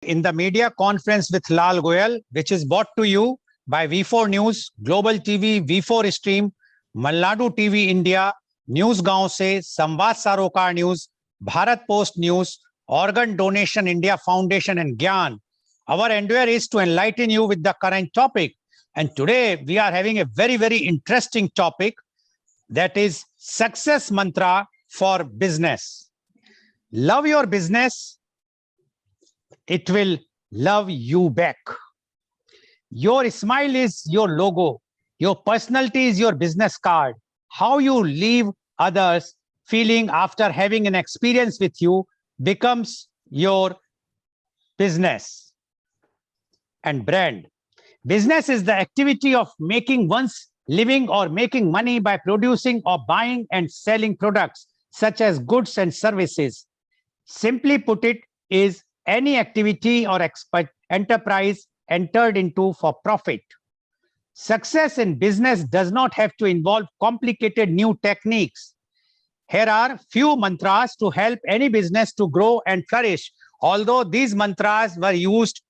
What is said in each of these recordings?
in the media conference with Lal Goel, which is brought to you by V4 News, Global TV, V4 Stream, Malnadu TV India, News Gaon Se, Samvad Sarokar News, Bharat Post News, Organ Donation India Foundation and Gyan. Our endeavor is to enlighten you with the current topic. And today we are having a very, very interesting topic, that is success mantra for business. Love your business, it will love you back. Your smile is your logo. Your personality is your business card. How you leave others feeling after having an experience with you becomes your business and brand. Business is the activity of making one's living or making money by producing or buying and selling products such as goods and services. Simply put, it is any activity or enterprise entered into for profit. Success in business does not have to involve complicated new techniques. Here are few mantras to help any business to grow and flourish. Although these mantras were used,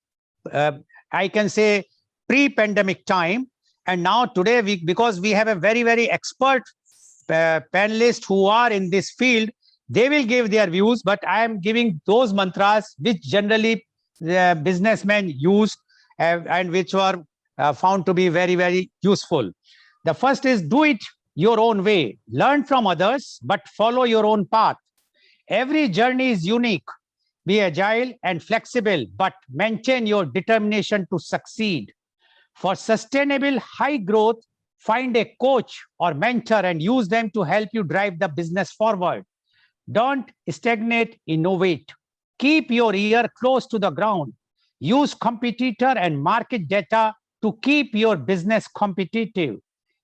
I can say, pre-pandemic time, and now today, because we have a very, very expert panelists who are in this field, they will give their views, but I am giving those mantras which generally businessmen use and which were found to be very, very useful. The first is do it your own way. Learn from others, but follow your own path. Every journey is unique. Be agile and flexible, but maintain your determination to succeed. For sustainable high growth, find a coach or mentor and use them to help you drive the business forward. Don't stagnate, innovate. Keep your ear close to the ground. Use competitor and market data to keep your business competitive.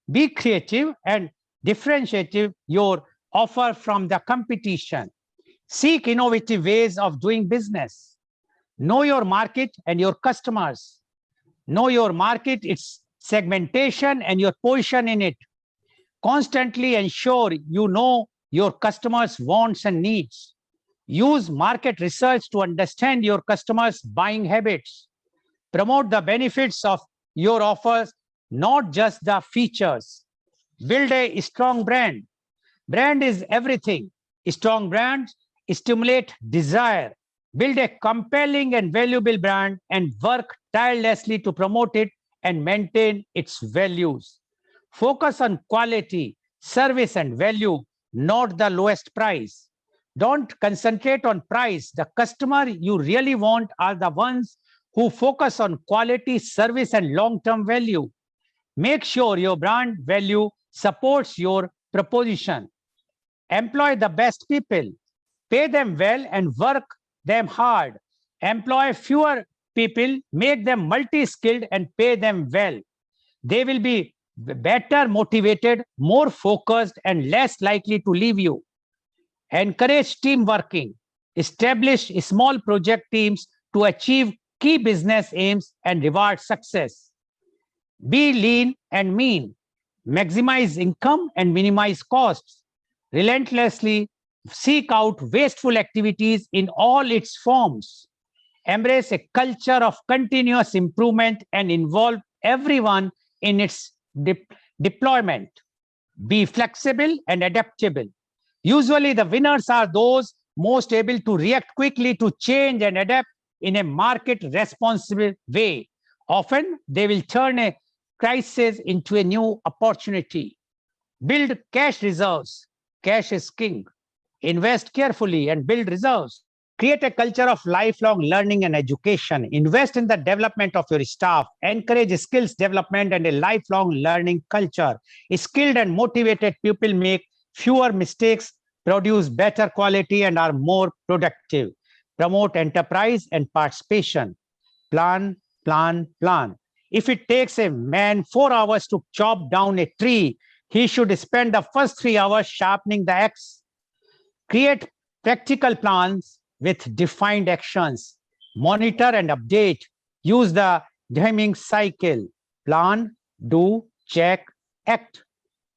Be creative and differentiate your offer from the competition. Seek innovative ways of doing business. Know your market and your customers. Know your market, its segmentation, and your position in it. Constantly ensure you know your customers' wants and needs. Use market research to understand your customers' buying habits. Promote the benefits of your offers, not just the features. Build a strong brand. Brand is everything. Strong brands stimulate desire. Build a compelling and valuable brand and work tirelessly to promote it and maintain its values. Focus on quality, service, and value, not the lowest price. Don't concentrate on price. The customer you really want are the ones who focus on quality, service, and long-term value. Make sure your brand value supports your proposition. Employ the best people. Pay them well and work them hard. Employ fewer people, make them multi-skilled and pay them well. They will be better motivated, more focused, and less likely to leave you. Encourage team working. Establish small project teams to achieve key business aims and reward success. Be lean and mean. Maximize income and minimize costs. Relentlessly seek out wasteful activities in all its forms. Embrace a culture of continuous improvement and involve everyone in its deployment. Be flexible and adaptable. Usually, the winners are those most able to react quickly to change and adapt in a market-responsible way. Often, they will turn a crisis into a new opportunity. Build cash reserves. Cash is king. Invest carefully and build reserves. Create a culture of lifelong learning and education. Invest in the development of your staff. Encourage skills development and a lifelong learning culture. Skilled and motivated people make fewer mistakes, produce better quality, and are more productive. Promote enterprise and participation. Plan, plan, plan. If it takes a man 4 hours to chop down a tree, he should spend the first 3 hours sharpening the axe. Create practical plans with defined actions. Monitor and update. Use the Deming cycle. Plan, do, check, act.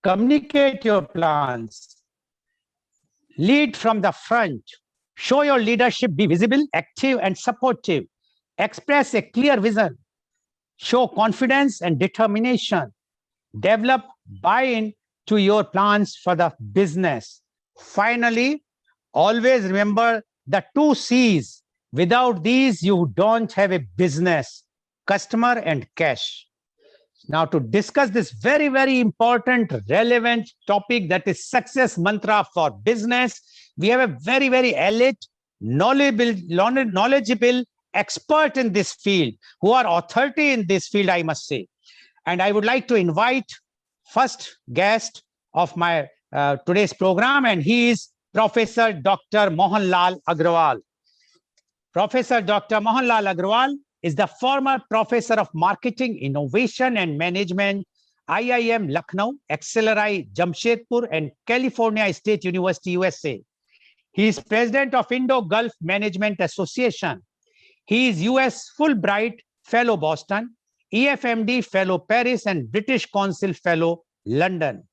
Communicate your plans. Lead from the front. Show your leadership, be visible, active, and supportive. express a clear vision, show confidence and determination, develop buy-in to your plans for the business. Finally, always remember the two C's. Without these, you don't have a business, customer and cash. Now, to discuss this very, very important, relevant topic, that is success mantra for business, we have a very, very elite, knowledgeable expert in this field, who are authority in this field, I must say. And I would like to invite first guest of my today's program, and he is Professor Dr. Mohanlal Agrawal. Professor Dr. Mohanlal Agrawal is the former Professor of Marketing, Innovation and Management, IIM Lucknow, XLRI Jamshedpur, and California State University, USA. He is President of Indo-Gulf Management Association. He is US Fulbright Fellow Boston, EFMD Fellow Paris, and British Council Fellow London.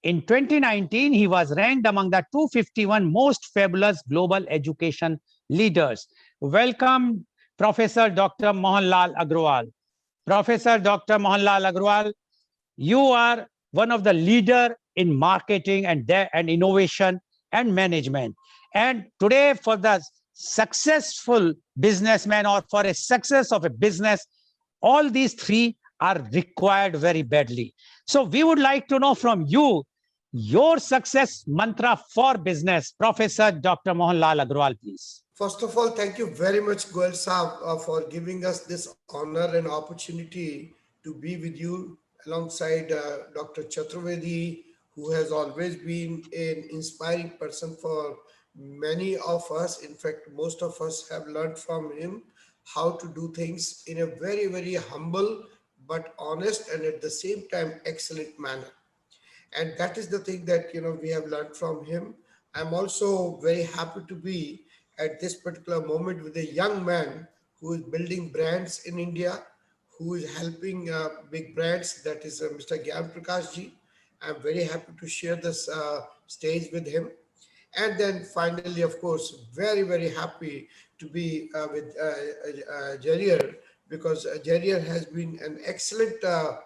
In 2019, he was ranked among the 251 most fabulous global education leaders. Welcome, Professor Dr. Mohanlal Agrawal. Professor Dr. Mohanlal Agrawal, you are one of the leaders in marketing and innovation and management. And today, for the successful businessman or for a success of a business, all these three are required very badly. So we would like to know from you your success mantra for business. Professor Dr. Mohanlal Agrawal, please. First of all, thank you very much, Goel Saab, for giving us this honor and opportunity to be with you alongside Dr. Chaturvedi, who has always been an inspiring person for many of us. In fact, most of us have learned from him how to do things in a very, very humble but honest and at the same time excellent manner. And that is the thing that we have learned from him. I'm also very happy to be at this particular moment with a young man who is building brands in India, who is helping big brands, that is Mr. Gyan Prakash ji. I'm very happy to share this stage with him. And then finally, of course, very, very happy to be with Jarier, because Jarier has been an excellent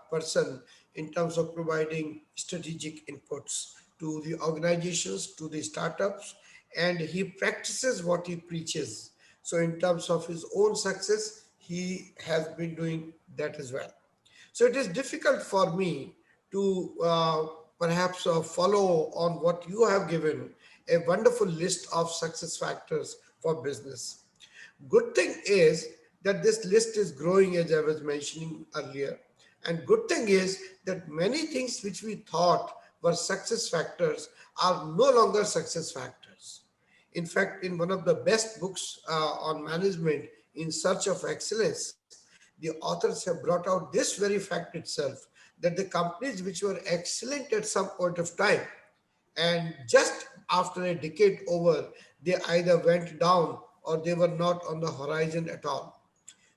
person in terms of providing strategic inputs to the organizations, to the startups, and he practices what he preaches. So in terms of his own success, he has been doing that as well. So it is difficult for me to perhaps follow on what you have given, a wonderful list of success factors for business. Good thing is that this list is growing, as I was mentioning earlier. And good thing is that many things which we thought were success factors are no longer success factors. In fact, in one of the best books on management, In Search of Excellence, the authors have brought out this very fact itself, that the companies which were excellent at some point of time and just after a decade over, they either went down or they were not on the horizon at all.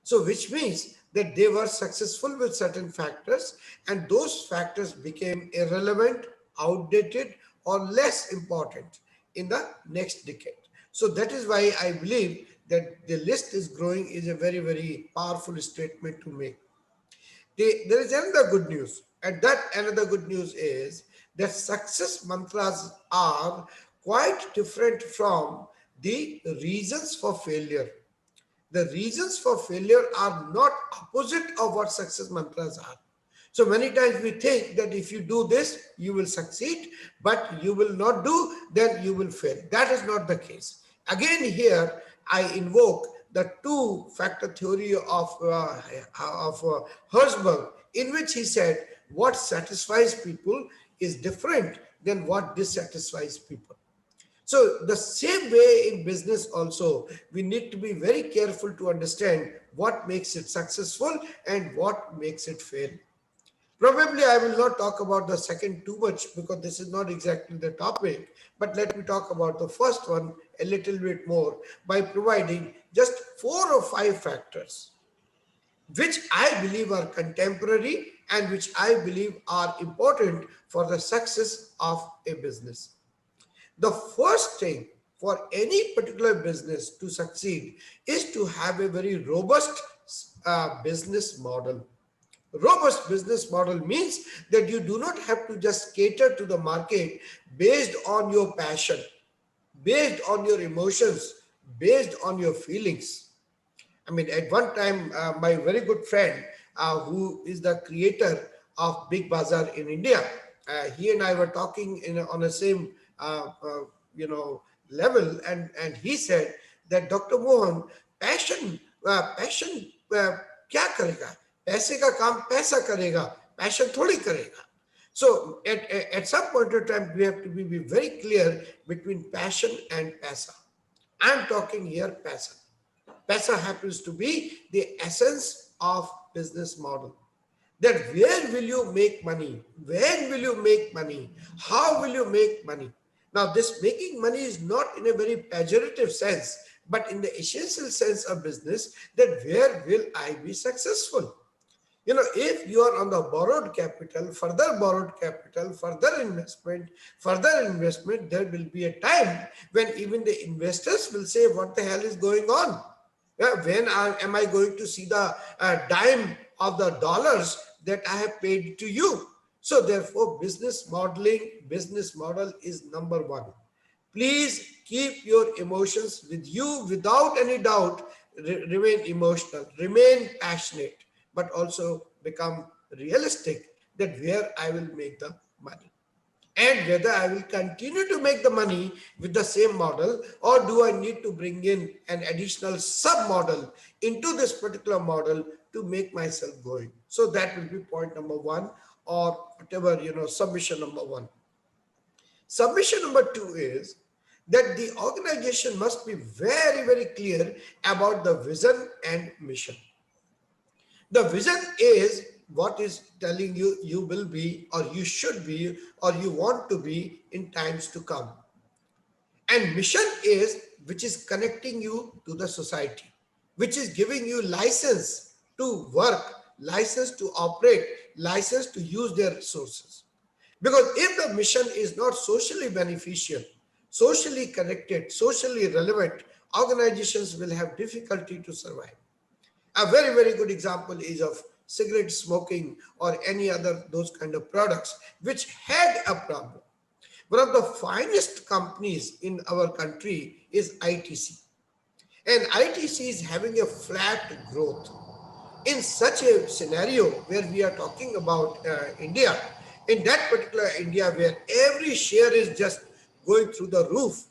So which means that they were successful with certain factors and those factors became irrelevant, outdated, or less important in the next decade. So that is why I believe that the list is growing is a very, very powerful statement to make. There is another good news, and that another good news is that success mantras are quite different from the reasons for failure. The reasons for failure are not opposite of what success mantras are. So many times we think that if you do this, you will succeed, but you will not do, then you will fail. That is not the case. Again, here I invoke the two-factor theory of Herzberg, in which he said what satisfies people is different than what dissatisfies people. So the same way in business also, we need to be very careful to understand what makes it successful and what makes it fail. Probably I will not talk about the second too much because this is not exactly the topic, but let me talk about the first one a little bit more by providing just 4 or 5 factors which I believe are contemporary and which I believe are important for the success of a business. The first thing for any particular business to succeed is to have a very robust business model. Robust business model means that you do not have to just cater to the market based on your passion, based on your emotions, based on your feelings. I mean, at one time, my very good friend, who is the creator of Big Bazaar in India, he and I were talking on the same, you know, level, and he said that Dr. Mohan, passion क्या करेगा? पैसे का काम पैसा करेगा, passion थोड़ी करेगा. So at some point of time, we have to be very clear between passion and paisa. I'm talking here paisa. Paisa happens to be the essence of business model. That where will you make money? When will you make money? How will you make money? Now, this making money is not in a very pejorative sense, but in the essential sense of business, that where will I be successful? You know, if you are on the borrowed capital, further investment, there will be a time when even the investors will say, what the hell is going on? Yeah, when am I going to see the dime of the dollars that I have paid to you? So therefore, business model is number one. Please keep your emotions with you without any doubt. Remain emotional, remain passionate, but also become realistic that where I will make the money and whether I will continue to make the money with the same model, or do I need to bring in an additional sub model into this particular model to make myself going. So that will be point number one, or whatever, submission number one. Submission number two is that the organization must be very, very clear about the vision and mission. The vision is what is telling you you will be, or you should be, or you want to be in times to come. And mission is which is connecting you to the society, which is giving you license to work, license to operate, license to use their resources. Because if the mission is not socially beneficial, socially connected, socially relevant, organizations will have difficulty to survive. A very, very good example is of cigarette smoking or any other those kind of products which had a problem. One of the finest companies in our country is ITC. And ITC is having a flat growth. In such a scenario where we are talking about India, in that particular India where every share is just going through the roof,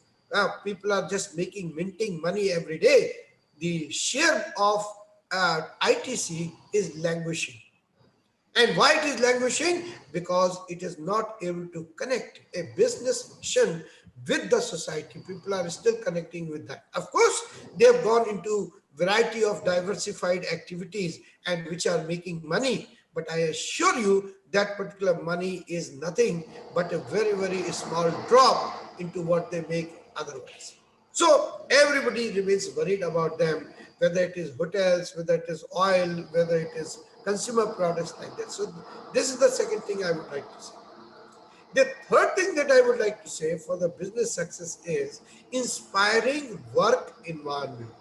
people are just minting money every day, the share of ITC is languishing. And why it is languishing? Because it is not able to connect a business mission with the society. People are still connecting with that. Of course, they have gone into variety of diversified activities and which are making money. But I assure you that particular money is nothing but a very, very small drop into what they make otherwise. So everybody remains worried about them, whether it is hotels, whether it is oil, whether it is consumer products like that. So this is the second thing I would like to say. The third thing that I would like to say for the business success is inspiring work environment.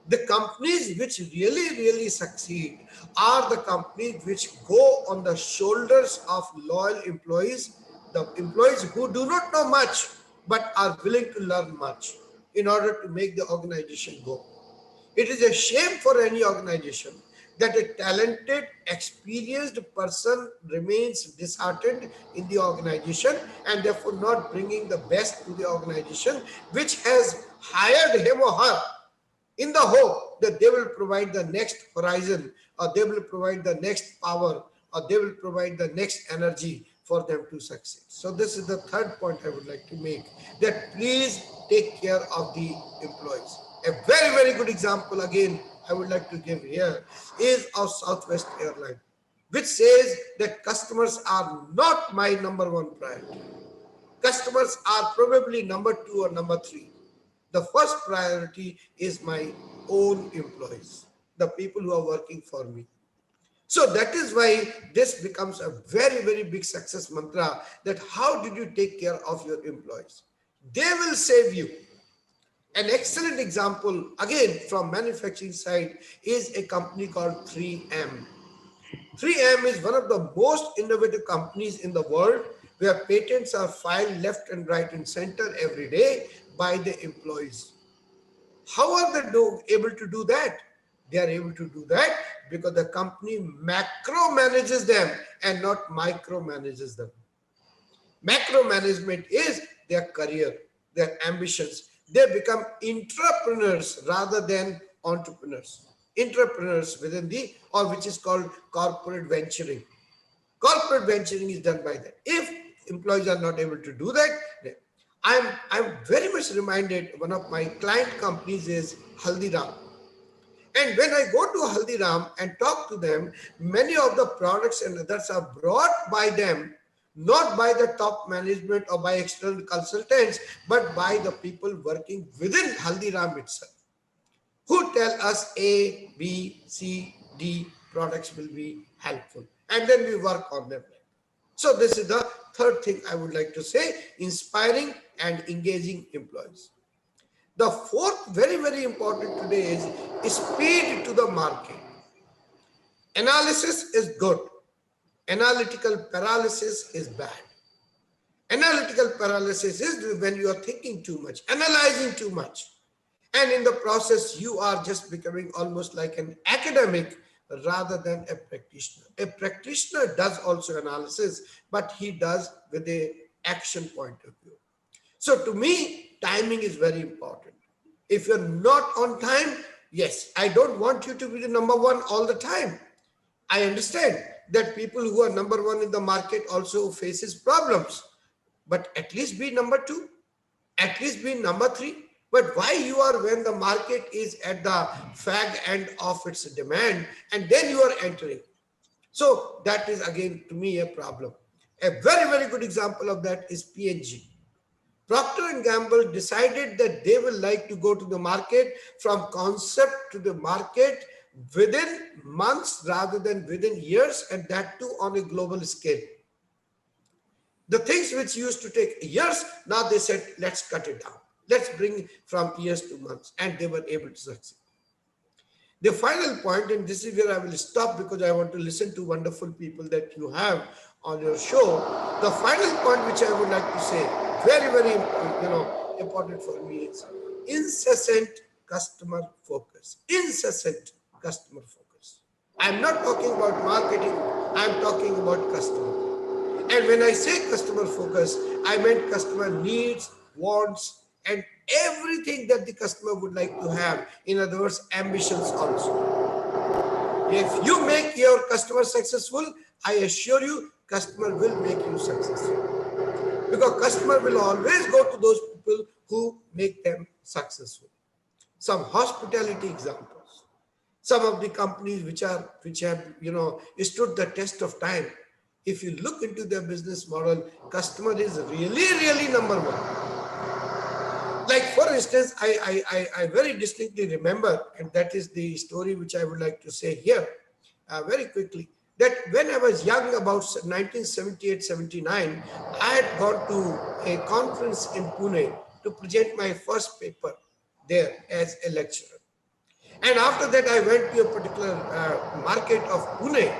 The companies which really, really succeed are the companies which go on the shoulders of loyal employees, the employees who do not know much but are willing to learn much in order to make the organization go. It is a shame for any organization that a talented, experienced person remains disheartened in the organization and therefore not bringing the best to the organization, which has hired him or her in the hope that they will provide the next horizon, or they will provide the next power, or they will provide the next energy for them to succeed. So this is the third point I would like to make, that please take care of the employees. A very, very good example again I would like to give here is of Southwest Airlines, which says that customers are not my number one priority. Customers are probably number two or number three. The first priority is my own employees, the people who are working for me. So that is why this becomes a very, very big success mantra, that how did you take care of your employees? They will save you. An excellent example, again from manufacturing side, is a company called 3M. 3M is one of the most innovative companies in the world where patents are filed left and right and center every day by the employees. How are they able to do that? They are able to do that because the company macro manages them and not micro manages them. Macro management is their career, their ambitions. They become entrepreneurs rather than entrepreneurs. Entrepreneurs within the, or which is called corporate venturing. Corporate venturing is done by that. If employees are not able to do that, I'm very much reminded, one of my client companies is Haldiram. And when I go to Haldiram and talk to them, many of the products and others are brought by them, not by the top management or by external consultants, but by the people working within Haldiram itself, who tell us A, B, C, D products will be helpful. And then we work on them. So this is the third thing I would like to say, inspiring and engaging employees. The fourth, very, very important today is speed to the market. Analysis is good. Analytical paralysis is bad. Analytical paralysis is when you are thinking too much, analyzing too much. And in the process, you are just becoming almost like an academic rather than a practitioner. A practitioner does also analysis, but he does with a action point of view. So to me, timing is very important. If you're not on time, yes, I don't want you to be the number one all the time. I understand that people who are number one in the market also faces problems, but at least be number two, at least be number three. But why you are when the market is at the fag end of its demand and then you are entering? So that is again to me a problem. A very, very good example of that is P&G. Procter and Gamble decided that they will like to go to the market from concept to the market within months rather than within years, and that too on a global scale. The things which used to take years, now they said, let's cut it down. Let's bring from years to months, and they were able to succeed. The final point, and this is where I will stop because I want to listen to wonderful people that you have on your show. The final point which I would like to say, very, very important for me is incessant customer focus. Incessant customer focus. I'm not talking about marketing, I'm talking about customer. And when I say customer focus, I meant customer needs, wants, and everything that the customer would like to have. In other words, ambitions also. If you make your customer successful, I assure you, customer will make you successful. Because customer will always go to those people who make them successful. Some hospitality examples. Some of the companies which have stood the test of time. If you look into their business model, customer is really number one. Like for instance, I very distinctly remember, and that is the story which I would like to say here very quickly, that when I was young, about 1978-79, I had gone to a conference in Pune to present my first paper there as a lecturer. And after that, I went to a particular market of Pune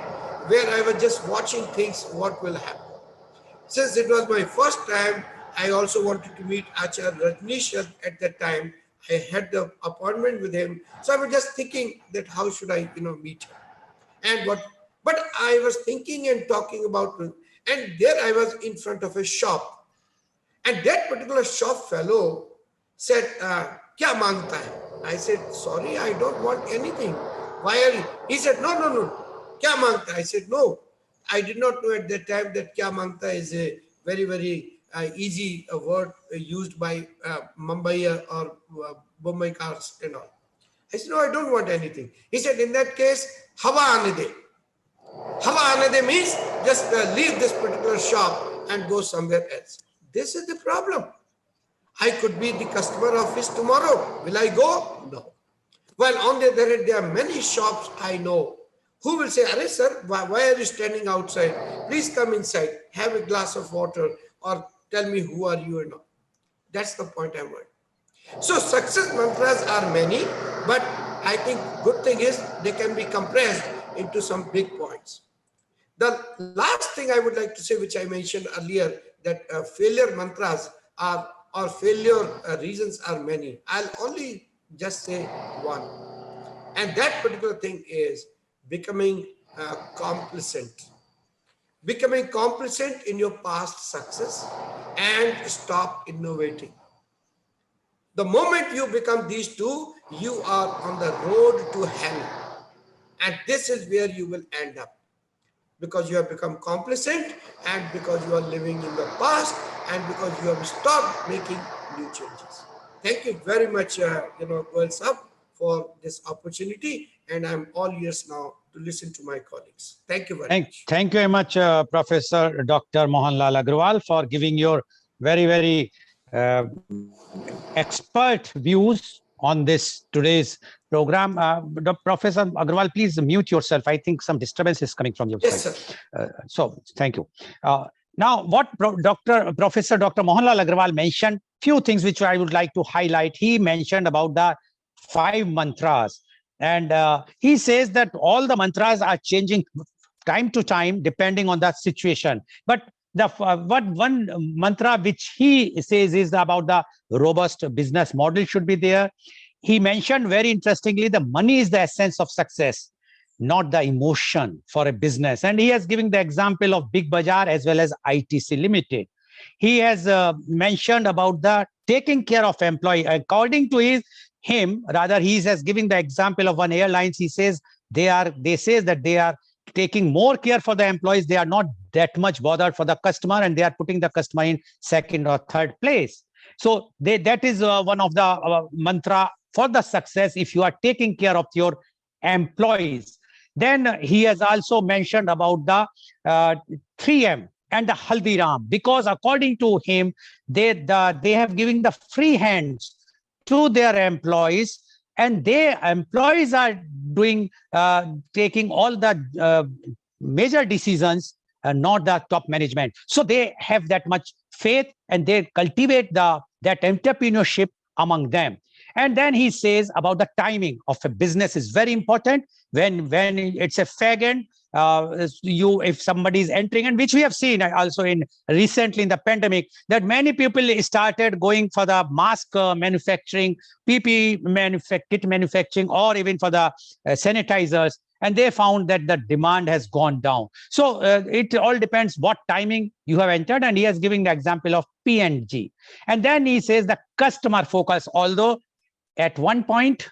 where I was just watching things, what will happen. Since it was my first time, I also wanted to meet Acharya Rajneesh at that time. I had the appointment with him. So I was just thinking that how should I, meet him? But I was thinking and talking about, and there I was in front of a shop. And that particular shop fellow said, Kya mangta hai? I said, sorry, I don't want anything. Why are you? He said, no. Kya mangta hai? I said, no. I did not know at that time that kya mangta is a very, very easy word used by Mumbai or Bombay cars and all. I said, no, I don't want anything. He said, in that case, hawa aane de. Hawa aane de means just leave this particular shop and go somewhere else. This is the problem. I could be the customer of his tomorrow. Will I go? No. Well, on the other hand, there are many shops I know who will say, Arey sir, why are you standing outside? Please come inside, have a glass of water, or tell me who are you and all. That's the point I want. So success mantras are many, but I think good thing is they can be compressed into some big points. The last thing I would like to say, which I mentioned earlier, that failure mantras are or failure reasons are many. I'll only just say one, and that particular thing is becoming complacent. Becoming complacent in your past success and stop innovating. The moment you become these two, you are on the road to hell. And this is where you will end up because you have become complacent and because you are living in the past and because you have stopped making new changes. Thank you very much, Goel Sahab, for this opportunity. And I'm all ears now to listen to my colleagues. Thank you very much. Thank you very much, Professor Dr. Mohanlal Agrawal, for giving your very uh, expert views on this today's program. Professor Agrawal, please mute yourself. I think some disturbance is coming from your Yes, side. sir. So thank you. Now, what Professor Dr. Mohanlal Agrawal mentioned, few things which I would like to highlight. He mentioned about the 5 mantras. And he says that all the mantras are changing time to time depending on the situation. But the what one mantra which he says is about the robust business model should be there. He mentioned very interestingly, the money is the essence of success, not the emotion for a business. And he has given the example of Big Bazaar as well as ITC Limited. He has mentioned about the taking care of employee. According to him, rather, he has given the example of one airlines. He says they say that they are taking more care for the employees. They are not that much bothered for the customer, and they are putting the customer in second or third place. So that is one of the mantra for the success if you are taking care of your employees. Then he has also mentioned about the 3M and the Haldiram, because according to him, they have given the free hands to their employees, and their employees are doing taking all the major decisions, not the top management. So they have that much faith, and they cultivate that entrepreneurship among them. And then he says about the timing of a business is very important. When it's a fag end, if somebody is entering, and which we have seen also in recently in the pandemic, that many people started going for the mask manufacturing, kit manufacturing, or even for the sanitizers, and they found that the demand has gone down. So it all depends what timing you have entered, and he has given the example of P&G. And then he says the customer focus, although at one point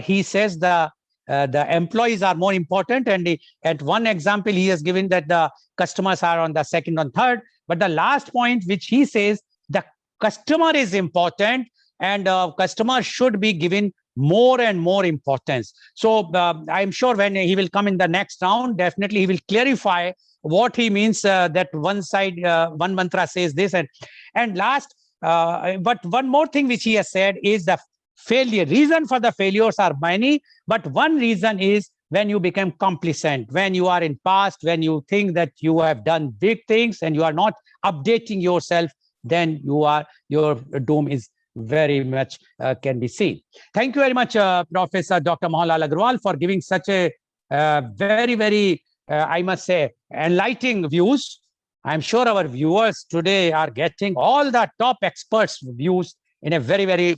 he says the employees are more important, and at one example he has given that the customers are on the second and third, but the last point which he says, the customer is important, and customer should be given more and more importance. So I'm sure when he will come in the next round, definitely he will clarify what he means, that one side one mantra says this, and last but one more thing which he has said is the failure. Reason for the failures are many, but one reason is when you become complacent, when you are in past, when you think that you have done big things and you are not updating yourself, then your doom is very much can be seen. Thank you very much, Professor Dr. Mohanlal Agrawal, for giving such a very I must say enlightening views. I'm sure our viewers today are getting all the top experts views in a very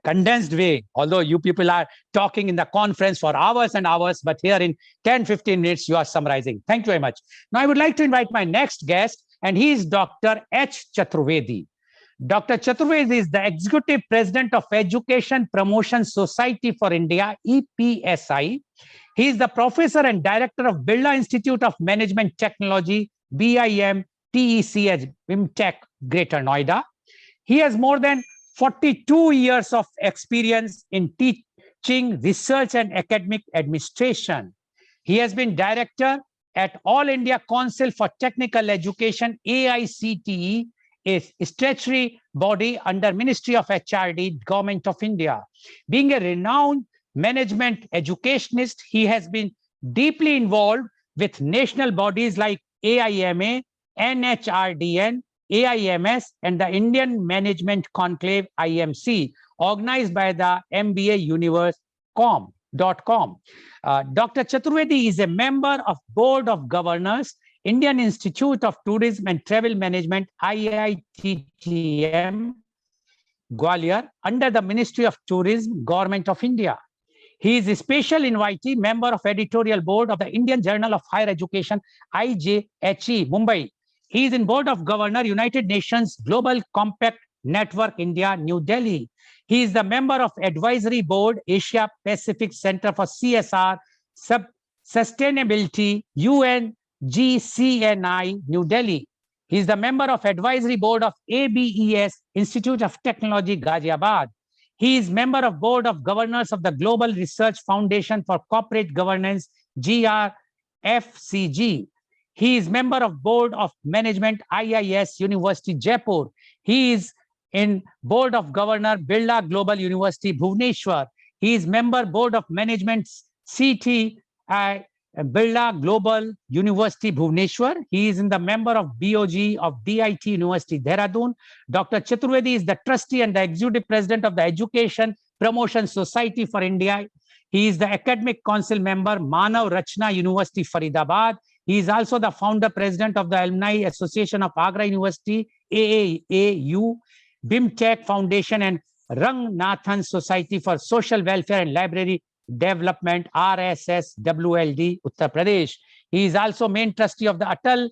condensed way, although you people are talking in the conference for hours and hours, but here in 10-15 minutes you are summarizing. Thank you very much. Now I would like to invite my next guest, and he is Dr. H. Chaturvedi. Dr. Chaturvedi is the Executive President of Education Promotion Society for India, EPSI. He is the Professor and Director of Birla Institute of Management Technology, BIM TEC at BIMTech, Greater Noida. He has more than 42 years of experience in teaching, research, and academic administration. He has been director at All India Council for Technical Education, AICTE, a statutory body under Ministry of HRD, Government of India. Being a renowned management educationist, he has been deeply involved with national bodies like AIMA, NHRDN, AIMS and the Indian Management Conclave IMC, organized by the MBA Universe.com. Dr. Chaturvedi is a member of Board of Governors, Indian Institute of Tourism and Travel Management, IITTM, Gwalior, under the Ministry of Tourism, Government of India. He is a special invitee, member of editorial board of the Indian Journal of Higher Education, IJHE, Mumbai. He is in Board of Governor, United Nations Global Compact Network, India, New Delhi. He is the member of Advisory Board, Asia Pacific Center for CSR, Sustainability, UNGCNI, New Delhi. He is the member of Advisory Board of ABES, Institute of Technology, Ghaziabad. He is member of Board of Governors of the Global Research Foundation for Corporate Governance, GRFCG. He is member of Board of Management, IIS University, Jaipur. He is in Board of Governor, Birla Global University, Bhubaneswar. He is member Board of Management, CT, Birla Global University, Bhubaneswar. He is in the member of BOG of DIT University, Dehradun. Dr. Chaturvedi is the trustee and the executive president of the Education Promotion Society for India. He is the academic council member, Manav Rachna University, Faridabad. He is also the founder president of the Alumni Association of Agra University, AAAU, BIMTech Foundation, and Rangnathan Society for Social Welfare and Library Development, RSSWLD, Uttar Pradesh. He is also main trustee of the Atal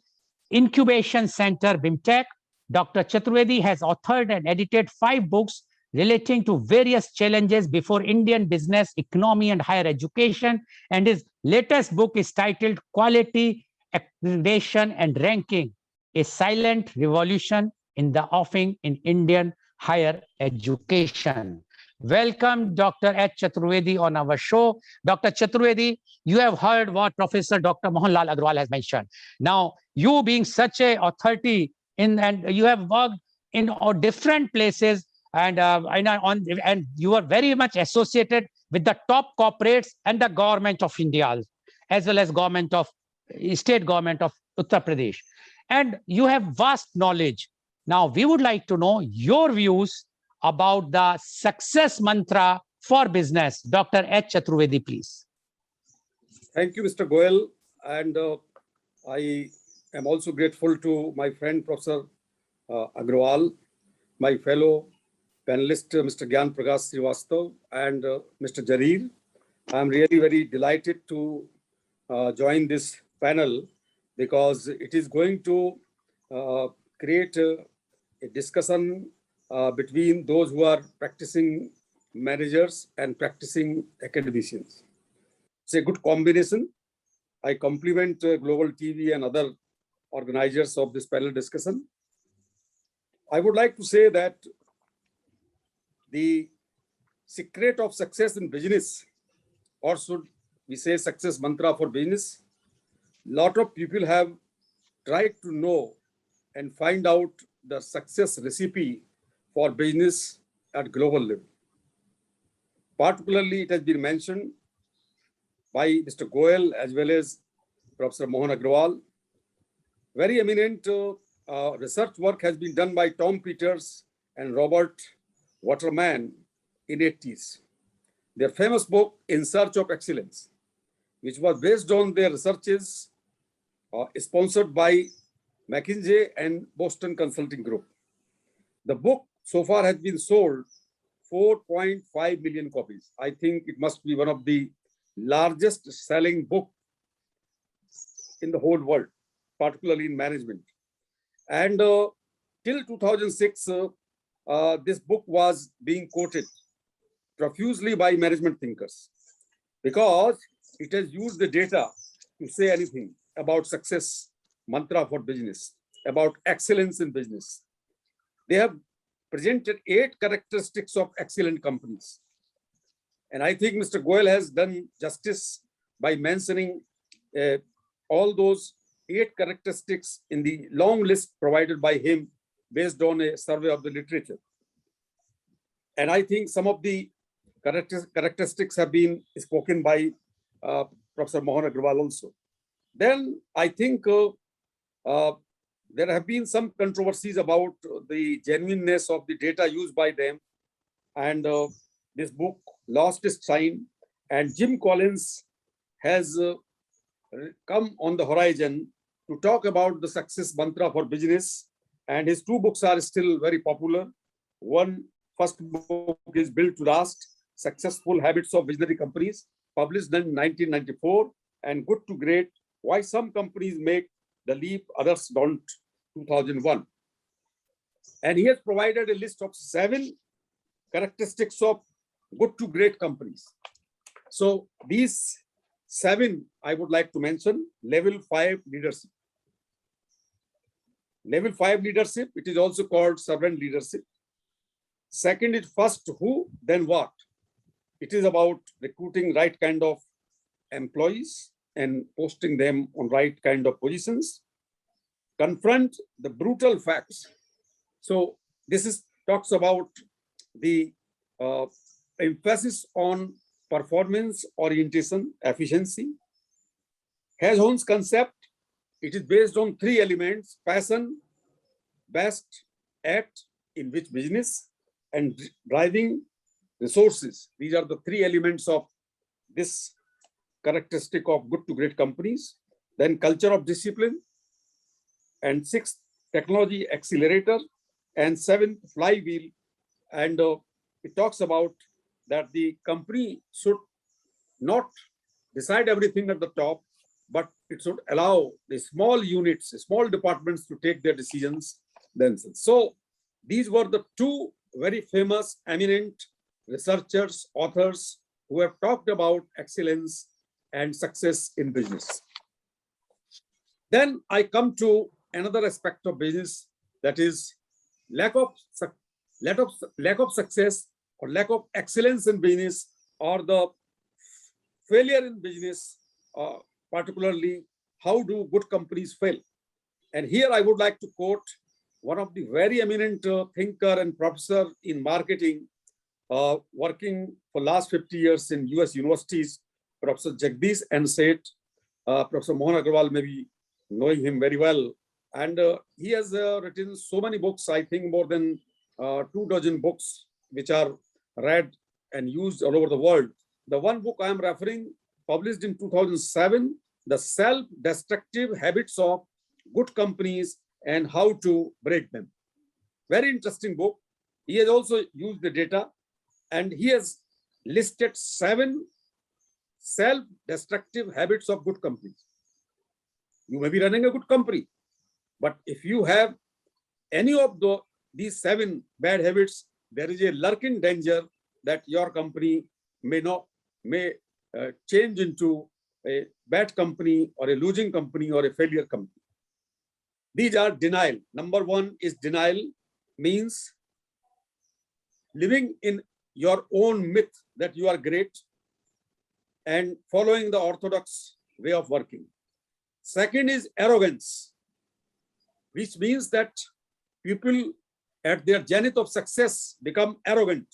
Incubation Center, BIMTech. Dr. Chaturvedi has authored and edited 5 books relating to various challenges before Indian business, economy, and higher education. And his latest book is titled Quality, Accreditation, and Ranking, a Silent Revolution in the Offing in Indian Higher Education. Welcome, Dr. H. Chaturvedi, on our show. Dr. Chaturvedi, you have heard what Professor Dr. Mohanlal Agrawal has mentioned. Now, you being such a authority and you have worked in different places and you are very much associated with the top corporates and the government of India, as well as state government of Uttar Pradesh. And you have vast knowledge. Now, we would like to know your views about the success mantra for business. Dr. H. Chaturvedi, please. Thank you, Mr. Goel. And I am also grateful to my friend, Professor Agrawal, my fellow panelist, Mr. Gyan Prakash Srivastav, and Mr. Jareer. I'm really very delighted to join this panel because it is going to create a discussion between those who are practicing managers and practicing academicians. It's a good combination. I compliment Global TV and other organizers of this panel discussion. I would like to say that the secret of success in business, or should we say success mantra for business, lot of people have tried to know and find out the success recipe for business at global level. Particularly, it has been mentioned by Mr. Goel as well as Professor Mohan Agrawal. Very eminent research work has been done by Tom Peters and Robert Waterman in 80s. Their famous book, In Search of Excellence, which was based on their researches sponsored by McKinsey and Boston Consulting Group. The book so far has been sold 4.5 million copies. I think it must be one of the largest selling book in the whole world, particularly in management. And till 2006, this book was being quoted profusely by management thinkers because it has used the data to say anything about success mantra for business, about excellence in business. They have presented 8 characteristics of excellent companies. And I think Mr. Goel has done justice by mentioning all those 8 characteristics in the long list provided by him based on a survey of the literature. And I think some of the characteristics have been spoken by Professor Mohan Agrawal also. Then I think there have been some controversies about the genuineness of the data used by them. And this book lost its shine. And Jim Collins has come on the horizon to talk about the success mantra for business. And his two books are still very popular. First book is Built to Last, Successful Habits of Visionary Companies, published in 1994, and Good to Great, Why Some Companies Make the Leap, Others Don't, 2001. And he has provided a list of 7 characteristics of good to great companies. So these 7 I would like to mention. Level 5 leadership. Level 5 leadership, it is also called servant leadership. Second is first who, then what. It is about recruiting right kind of employees and posting them on right kind of positions. Confront the brutal facts. So this talks about the emphasis on performance orientation, efficiency. Has concept, it is based on 3 elements: passion, best at, in which business, and driving resources. These are the 3 elements of this characteristic of good to great companies. Then culture of discipline, and 6th, technology accelerator, and 7th, flywheel. And it talks about that the company should not decide everything at the top, but it should allow the small units, small departments to take their decisions themselves. So these were the 2 very famous, eminent researchers, authors who have talked about excellence and success in business. Then I come to another aspect of business, that is lack of success or lack of excellence in business, or the failure in business, particularly how do good companies fail. And here I would like to quote one of the very eminent thinker and professor in marketing, working for last 50 years in US universities, Professor Jagdish and Seth. Professor Mohan Agrawal may be knowing him very well. And he has written so many books, I think more than 24 books, which are read and used all over the world. The one book I am referring, published in 2007, The Self-Destructive Habits of Good Companies and How to Break Them. Very interesting book. He has also used the data, and he has listed 7 self-destructive habits of good companies. You may be running a good company, but if you have any of these 7 bad habits, there is a lurking danger that your company may change into a bad company or a losing company or a failure company. These are denial. Number 1 is denial, means living in your own myth that you are great and following the orthodox way of working. Second is arrogance, which means that people at their zenith of success become arrogant.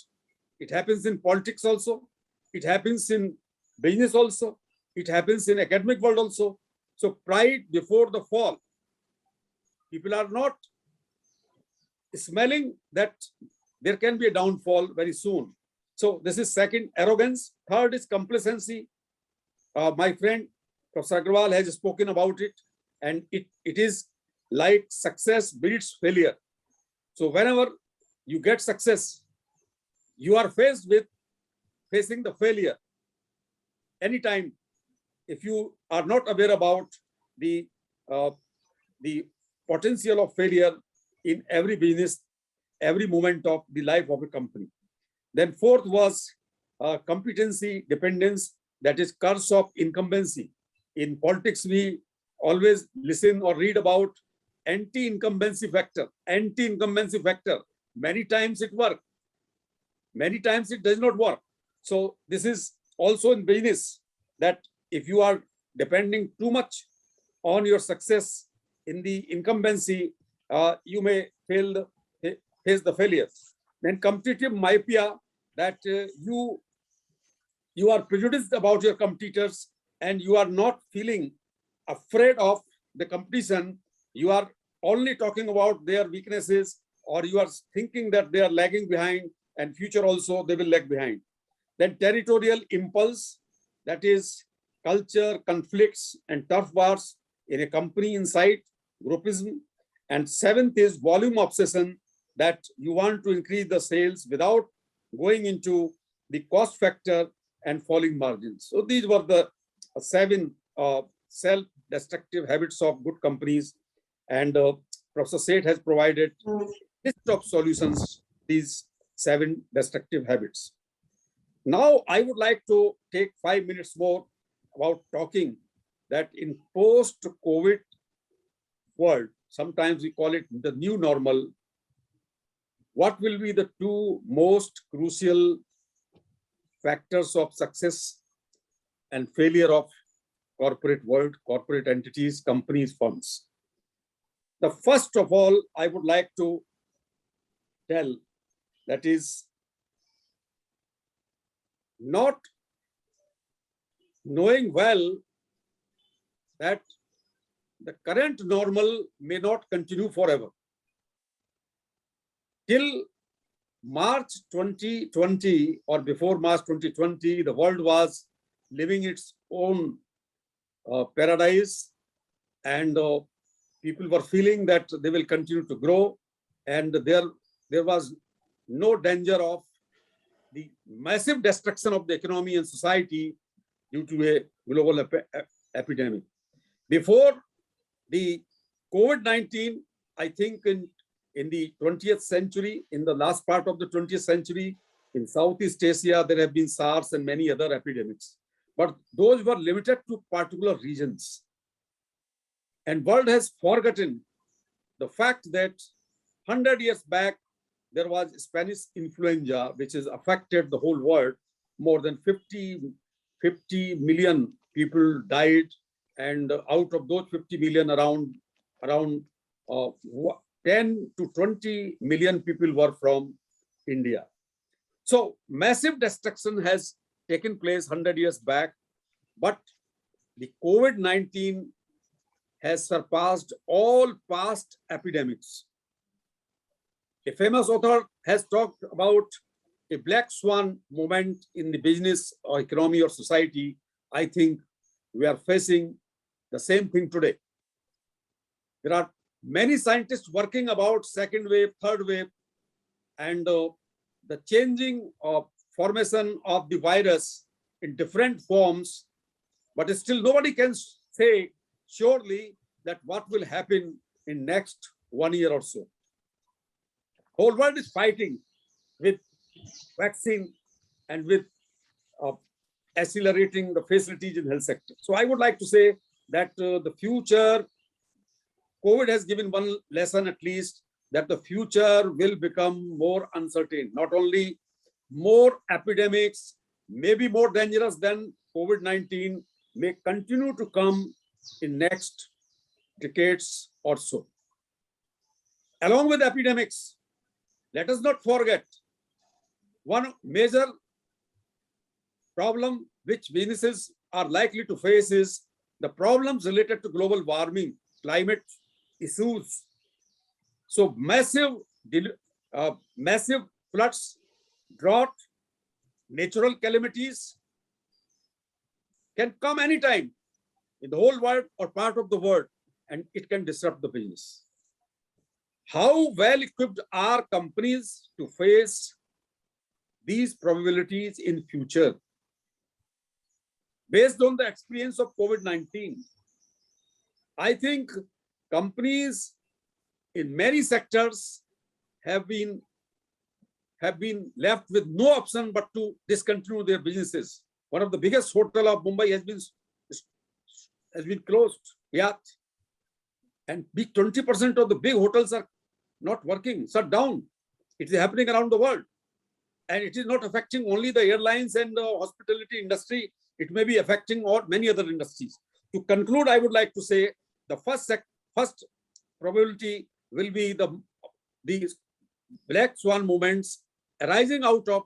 It happens in politics also. It happens in business also. It happens in academic world also. So pride before the fall. People are not smelling that there can be a downfall very soon. So this is second, arrogance. Third is complacency. My friend Professor Agrawal has spoken about it, and it is like success breeds failure. So whenever you get success, you are faced with facing the failure. Anytime, if you are not aware about the potential of failure in every business, every moment of the life of a company. Then fourth was competency dependence, that is curse of incumbency. In politics, we always listen or read about anti-incumbency factor. Anti-incumbency factor. Many times it works. Many times it does not work. So this is also in business, that if you are depending too much on your success in the incumbency, you may face the failures. Then competitive myopia, that you are prejudiced about your competitors and you are not feeling afraid of the competition. You are only talking about their weaknesses, or you are thinking that they are lagging behind and future also they will lag behind. Then territorial impulse, that is culture, conflicts, and tough wars in a company inside, groupism. And seventh is volume obsession, that you want to increase the sales without going into the cost factor and falling margins. So these were the seven self-destructive habits of good companies. And Professor Seth has provided list of solutions, these seven destructive habits. Now, I would like to take 5 minutes more about talking that in post-COVID world, sometimes we call it the new normal, what will be the two most crucial factors of success and failure of corporate world, corporate entities, companies, firms? The first of all, I would like to tell, that is not knowing well that the current normal may not continue forever. Till March 2020 or before March 2020, the world was living its own paradise, and people were feeling that they will continue to grow, and there was no danger of the massive destruction of the economy and society due to a global epidemic. Before the COVID-19, I think in the 20th century, in the last part of the 20th century, in Southeast Asia, there have been SARS and many other epidemics, but those were limited to particular regions. And world has forgotten the fact that 100 years back, there was Spanish influenza, which has affected the whole world. More than 50 million people died. And out of those 50 million, around 10 to 20 million people were from India. So massive destruction has taken place 100 years back, but the COVID-19 has surpassed all past epidemics. A famous author has talked about a black swan moment in the business or economy or society. I think we are facing the same thing today. There are many scientists working about second wave, third wave, and the changing of formation of the virus in different forms, but still nobody can say surely that what will happen in next 1 year or so. Whole world is fighting with vaccine and with accelerating the facilities in health sector. So I would like to say that the future, COVID has given one lesson at least, that the future will become more uncertain. Not only more epidemics, maybe more dangerous than COVID-19, may continue to come in next decades or so. Along with epidemics, let us not forget one major problem which businesses are likely to face is the problems related to global warming, climate issues. So massive floods, drought, natural calamities can come anytime in the whole world or part of the world, and it can disrupt the business. How well equipped are companies to face these probabilities in future? Based on the experience of COVID-19, I think companies in many sectors have been left with no option but to discontinue their businesses. One of the biggest hotel of Mumbai has been closed. Yeah. And 20% of the big hotels are not working, shut down. It is happening around the world. And it is not affecting only the airlines and the hospitality industry. It may be affecting many other industries. To conclude, I would like to say the first probability will be the black swan movements arising out of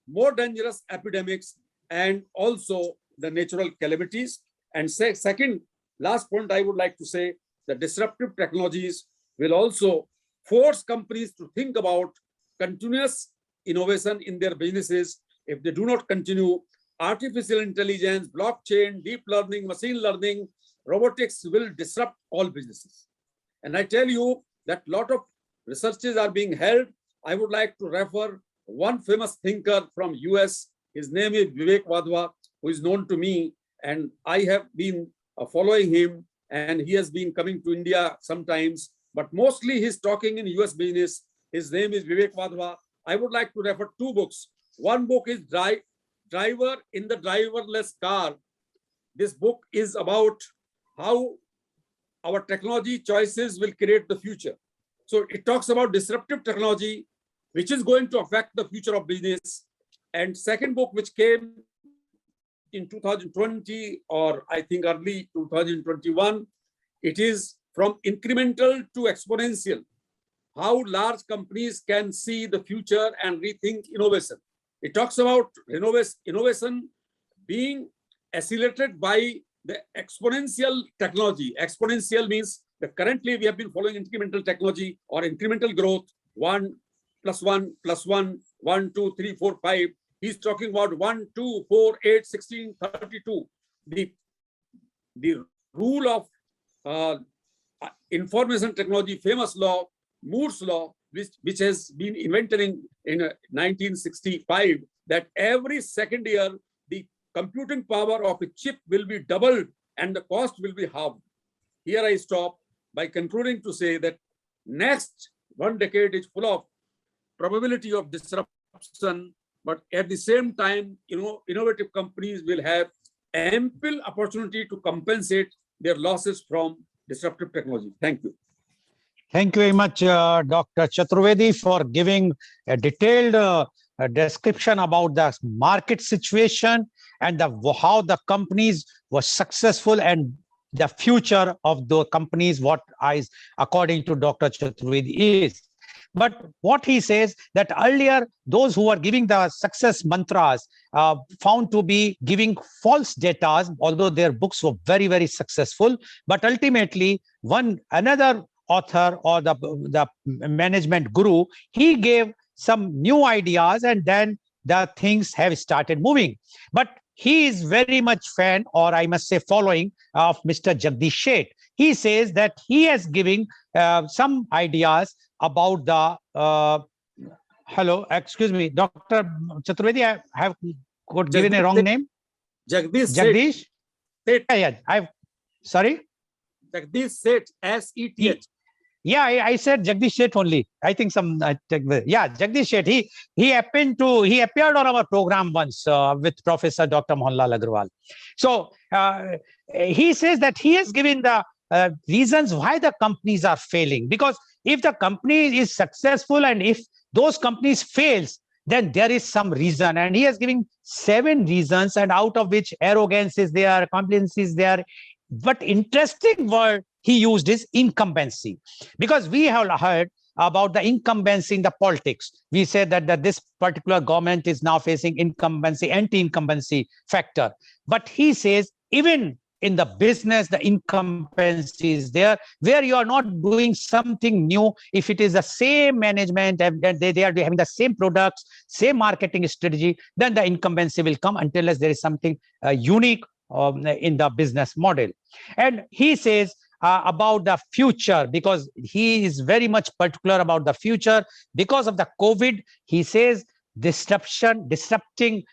more dangerous epidemics and also the natural calamities. And second, last point I would like to say, the disruptive technologies will also force companies to think about continuous innovation in their businesses. If they do not continue, artificial intelligence, blockchain, deep learning, machine learning, robotics will disrupt all businesses. And I tell you that a lot of researches are being held. I would like to refer one famous thinker from US. His name is Vivek Wadhwa, who is known to me, and I have been following him, and he has been coming to India sometimes, but mostly he's talking in US business. His name is Vivek Wadhwa. I would like to refer two books. One book is Driver in the Driverless Car. This book is about how our technology choices will create the future. So it talks about disruptive technology, which is going to affect the future of business. And second book, which came in 2020, or I think early 2021, it is From Incremental to Exponential, how large companies can see the future and rethink innovation. It talks about innovation being accelerated by the exponential technology. Exponential means that currently we have been following incremental technology or incremental growth, 1 plus 1 plus 1, 1, 2, 3, 4, 5. He's talking about 1, 2, 4, 8, 16, 32. The rule of information technology, famous law, Moore's law, which has been invented in 1965, that every second year, the computing power of a chip will be doubled and the cost will be halved. Here I stop by concluding to say that next 1 decade is full of probability of disruption, but at the same time, innovative companies will have ample opportunity to compensate their losses from disruptive technology. Thank you. Thank you very much, Dr. Chaturvedi, for giving a detailed description about the market situation and how the companies were successful and the future of the companies, according to Dr. Chaturvedi is. But what he says that earlier, those who were giving the success mantras found to be giving false data, although their books were very, very successful. But ultimately, another author or the management guru, he gave some new ideas, and then the things have started moving. But he is very much fan, or I must say following, of Mr. Jagdish Sheth. He says that he is giving some ideas about the hello, excuse me, Dr. Chaturvedi, I have given a wrong name. Jagdish Sheth. Yeah, sorry. Jagdish Sheth, S-E-T-H. Yeah, I said Jagdish Sheth only. I think Jagdish Sheth. He appeared on our program once with Professor Dr. Mohanlal Agarwal. So he says that he has given the reasons why the companies are failing. Because if the company is successful and if those companies fails, then there is some reason. And he has given 7 reasons, and out of which arrogance is there, complacency is there. But interesting word he used is incumbency, because we have heard about the incumbency in the politics. We said that this particular government is now facing incumbency, anti-incumbency factor. But he says even in the business, the incumbency is there, where you are not doing something new. If it is the same management and they are having the same products, same marketing strategy, then the incumbency will come until there is something unique in the business model. And he says about the future, because he is very much particular about the future. Because of the COVID, he says disrupting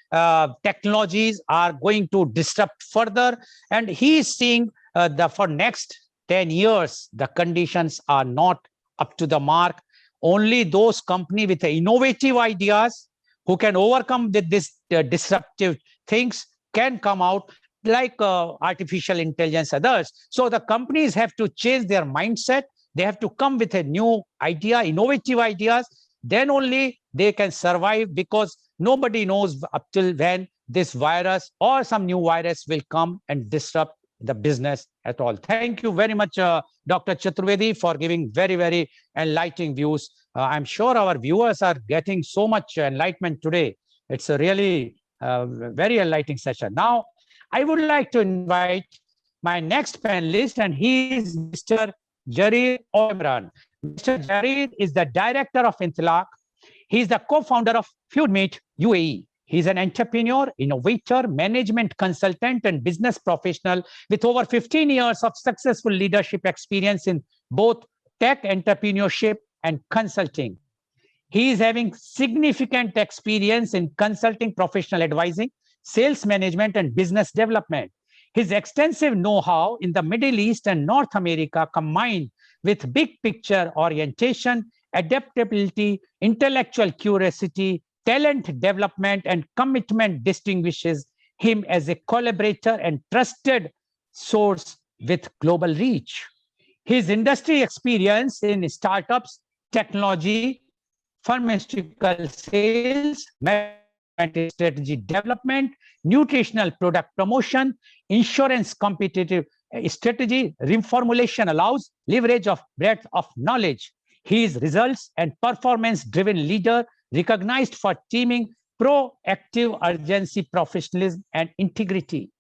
technologies are going to disrupt further. And he is seeing for next 10 years, the conditions are not up to the mark. Only those companies with innovative ideas who can overcome this disruptive things can come out, like artificial intelligence, others. So the companies have to change their mindset. They have to come with a new idea, innovative ideas. Then only they can survive, because nobody knows up till when this virus or some new virus will come and disrupt the business at all. Thank you very much, Dr. Chaturvedi, for giving very, very enlightening views. I'm sure our viewers are getting so much enlightenment today. It's a really very enlightening session. Now, I would like to invite my next panelist, and he is Mr. Jarir Omran. Mr. Jareed is the director of Intlaq. He is the co-founder of FoodMeet UAE. He is an entrepreneur, innovator, management consultant, and business professional with over 15 years of successful leadership experience in both tech entrepreneurship and consulting. He is having significant experience in consulting, professional advising, sales management, and business development. His extensive know-how in the Middle East and North America, combined with big picture orientation, adaptability, intellectual curiosity, talent development, and commitment, distinguishes him as a collaborator and trusted source with global reach. His industry experience in startups, technology, pharmaceutical sales, management strategy development, nutritional product promotion, insurance competitive strategy, reformulation allows leverage of breadth of knowledge. He is results and performance-driven leader recognized for teaming proactive urgency, professionalism, and integrity.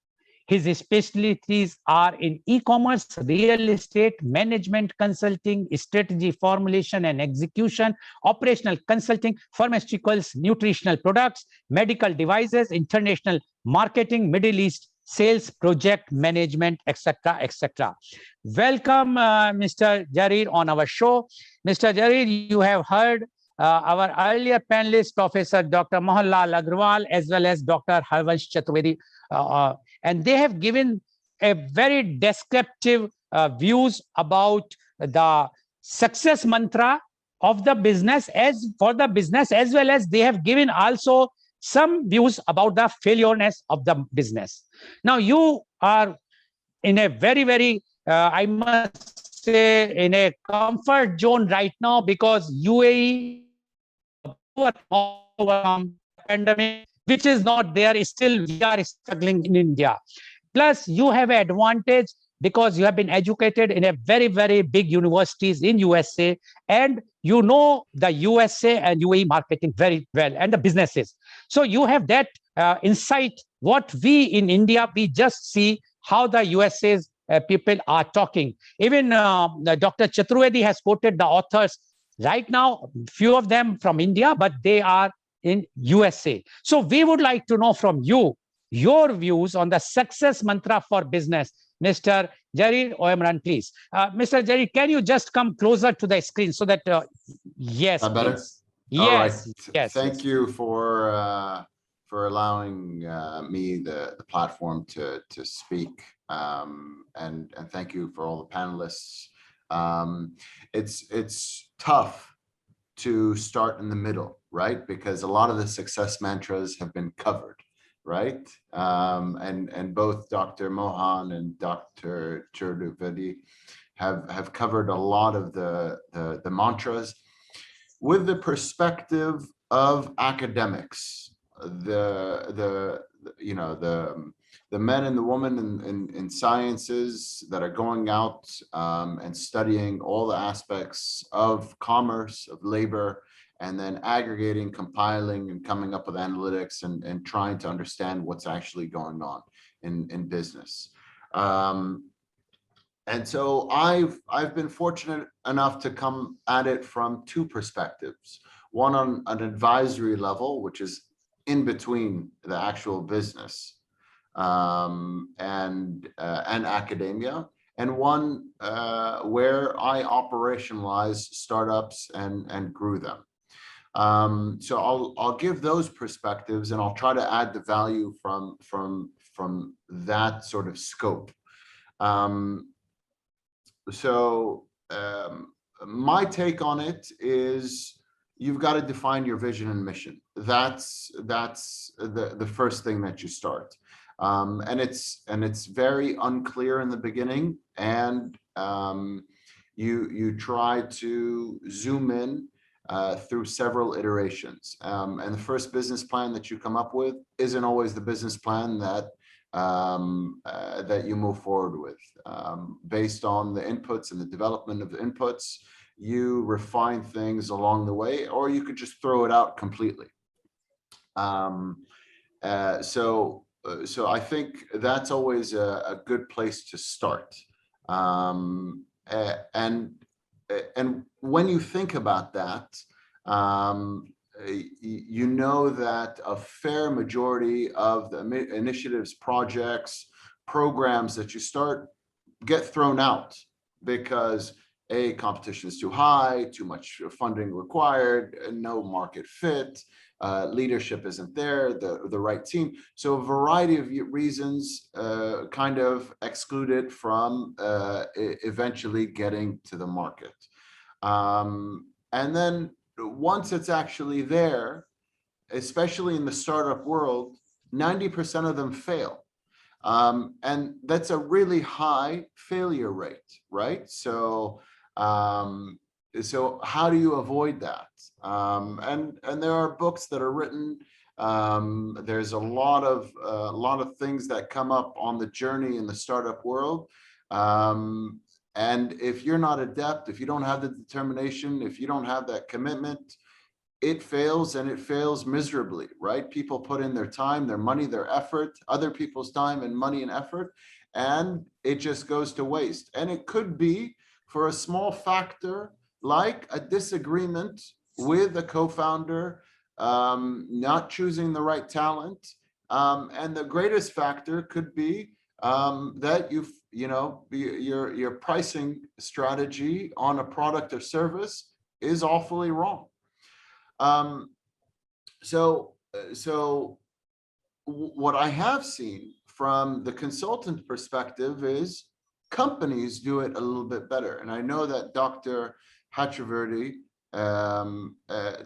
His specialties are in e-commerce, real estate, management consulting, strategy formulation and execution, operational consulting, pharmaceuticals, nutritional products, medical devices, international marketing, Middle East sales, project management, etc., etc. Welcome, Mr. Jareed, on our show. Mr. Jareed, you have heard our earlier panelist, Professor Dr. Mohanlal Agrawal, as well as Dr. Harvansh Chaturvedi, and they have given a very descriptive views about the success mantra of the business as well as they have given also some views about the failureness of the business. Now you are in a very I must say in a comfort zone right now, because UAE overcome pandemic, which is not there. Still, we are struggling in India. Plus, you have an advantage because you have been educated in a very big universities in USA, and you know the USA and UAE marketing very well, and the businesses. So you have that insight. What we in India, we just see how the USA's people are talking. Even Dr. Chaturvedi has quoted the authors. Right now, few of them from India, but they are in USA. So we would like to know from you your views on the success mantra for business. Mr. Jareed Oemran, please. Mr. Jareed, can you just come closer to the screen so that, yes, better? please. All right. Yes. Thank you for allowing me the platform to speak, and thank you for all the panelists. It's tough to start in the middle, right? Because a lot of the success mantras have been covered, right? And both Dr. Mohan and Dr. Chaturvedi have covered a lot of the mantras with the perspective of academics, the men and the women in sciences that are going out and studying all the aspects of commerce, of labor, and then aggregating, compiling, and coming up with analytics and trying to understand what's actually going on in business. And so I've been fortunate enough to come at it from two perspectives. One on an advisory level, which is in between the actual business and academia, and one where I operationalized startups and grew them. So I'll give those perspectives, and I'll try to add the value from that sort of scope. My take on it is you've got to define your vision and mission. That's the first thing that you start. And it's very unclear in the beginning, and you try to zoom in through several iterations. And the first business plan that you come up with isn't always the business plan that you move forward with. Based on the inputs and the development of the inputs, you refine things along the way, or you could just throw it out completely. So I think that's always a good place to start. And and when you think about that, you know that a fair majority of the initiatives, projects, programs that you start get thrown out because competition is too high, too much funding required, no market fit, leadership isn't there, the right team. So a variety of reasons kind of excluded from eventually getting to the market. And then once it's actually there, especially in the startup world, 90% of them fail. And that's a really high failure rate, right? So, so how do you avoid that? And there are books that are written. There's a lot of things that come up on the journey in the startup world. And if you're not adept, if you don't have the determination, if you don't have that commitment, it fails, and it fails miserably, right? People put in their time, their money, their effort, other people's time and money and effort, and it just goes to waste. And it could be for a small factor, like a disagreement with a co-founder, not choosing the right talent. And the greatest factor could be that your pricing strategy on a product or service is awfully wrong. So what I have seen from the consultant perspective is companies do it a little bit better. And I know that Dr. Chakravarthy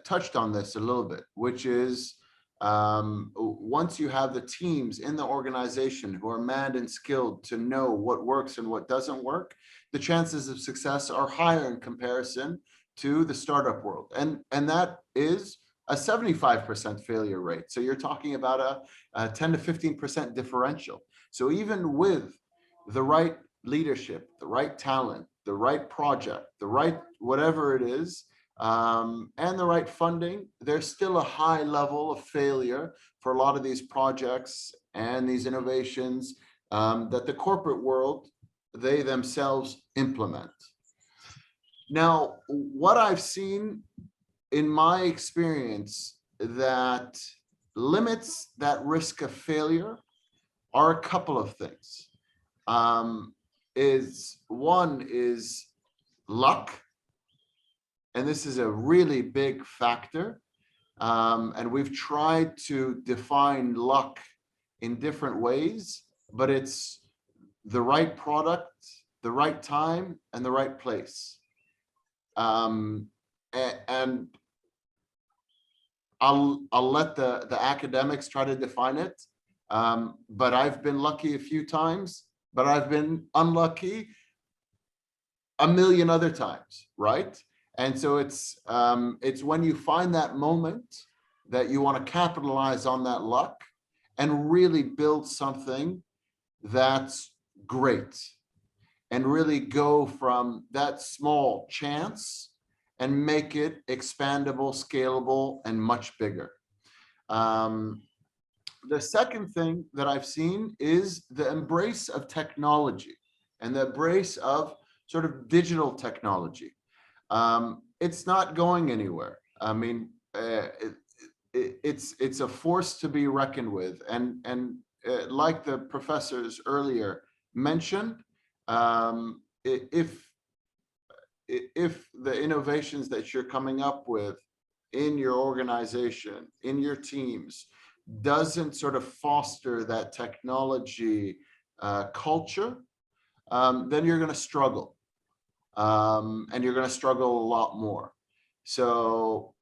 touched on this a little bit, which is once you have the teams in the organization who are manned and skilled to know what works and what doesn't work, the chances of success are higher in comparison to the startup world. And that is a 75% failure rate. So you're talking about a 10 to 15% differential. So even with the right leadership, the right talent, the right project, the right whatever it is, and the right funding, there's still a high level of failure for a lot of these projects and these innovations that the corporate world, they themselves implement. Now, what I've seen in my experience that limits that risk of failure are a couple of things. One is luck, and this is a really big factor. And we've tried to define luck in different ways, but it's the right product, the right time, and the right place. And I'll let the academics try to define it. But I've been lucky a few times, but I've been unlucky a million other times, right? And so it's when you find that moment that you want to capitalize on that luck and really build something that's great, and really go from that small chance and make it expandable, scalable, and much bigger. The second thing that I've seen is the embrace of technology and the embrace of sort of digital technology. It's not going anywhere. I mean, it's a force to be reckoned with. And like the professors earlier mentioned, if the innovations that you're coming up with in your organization, in your teams, doesn't sort of foster that technology culture, then you're going to struggle. And you're going to struggle a lot more. So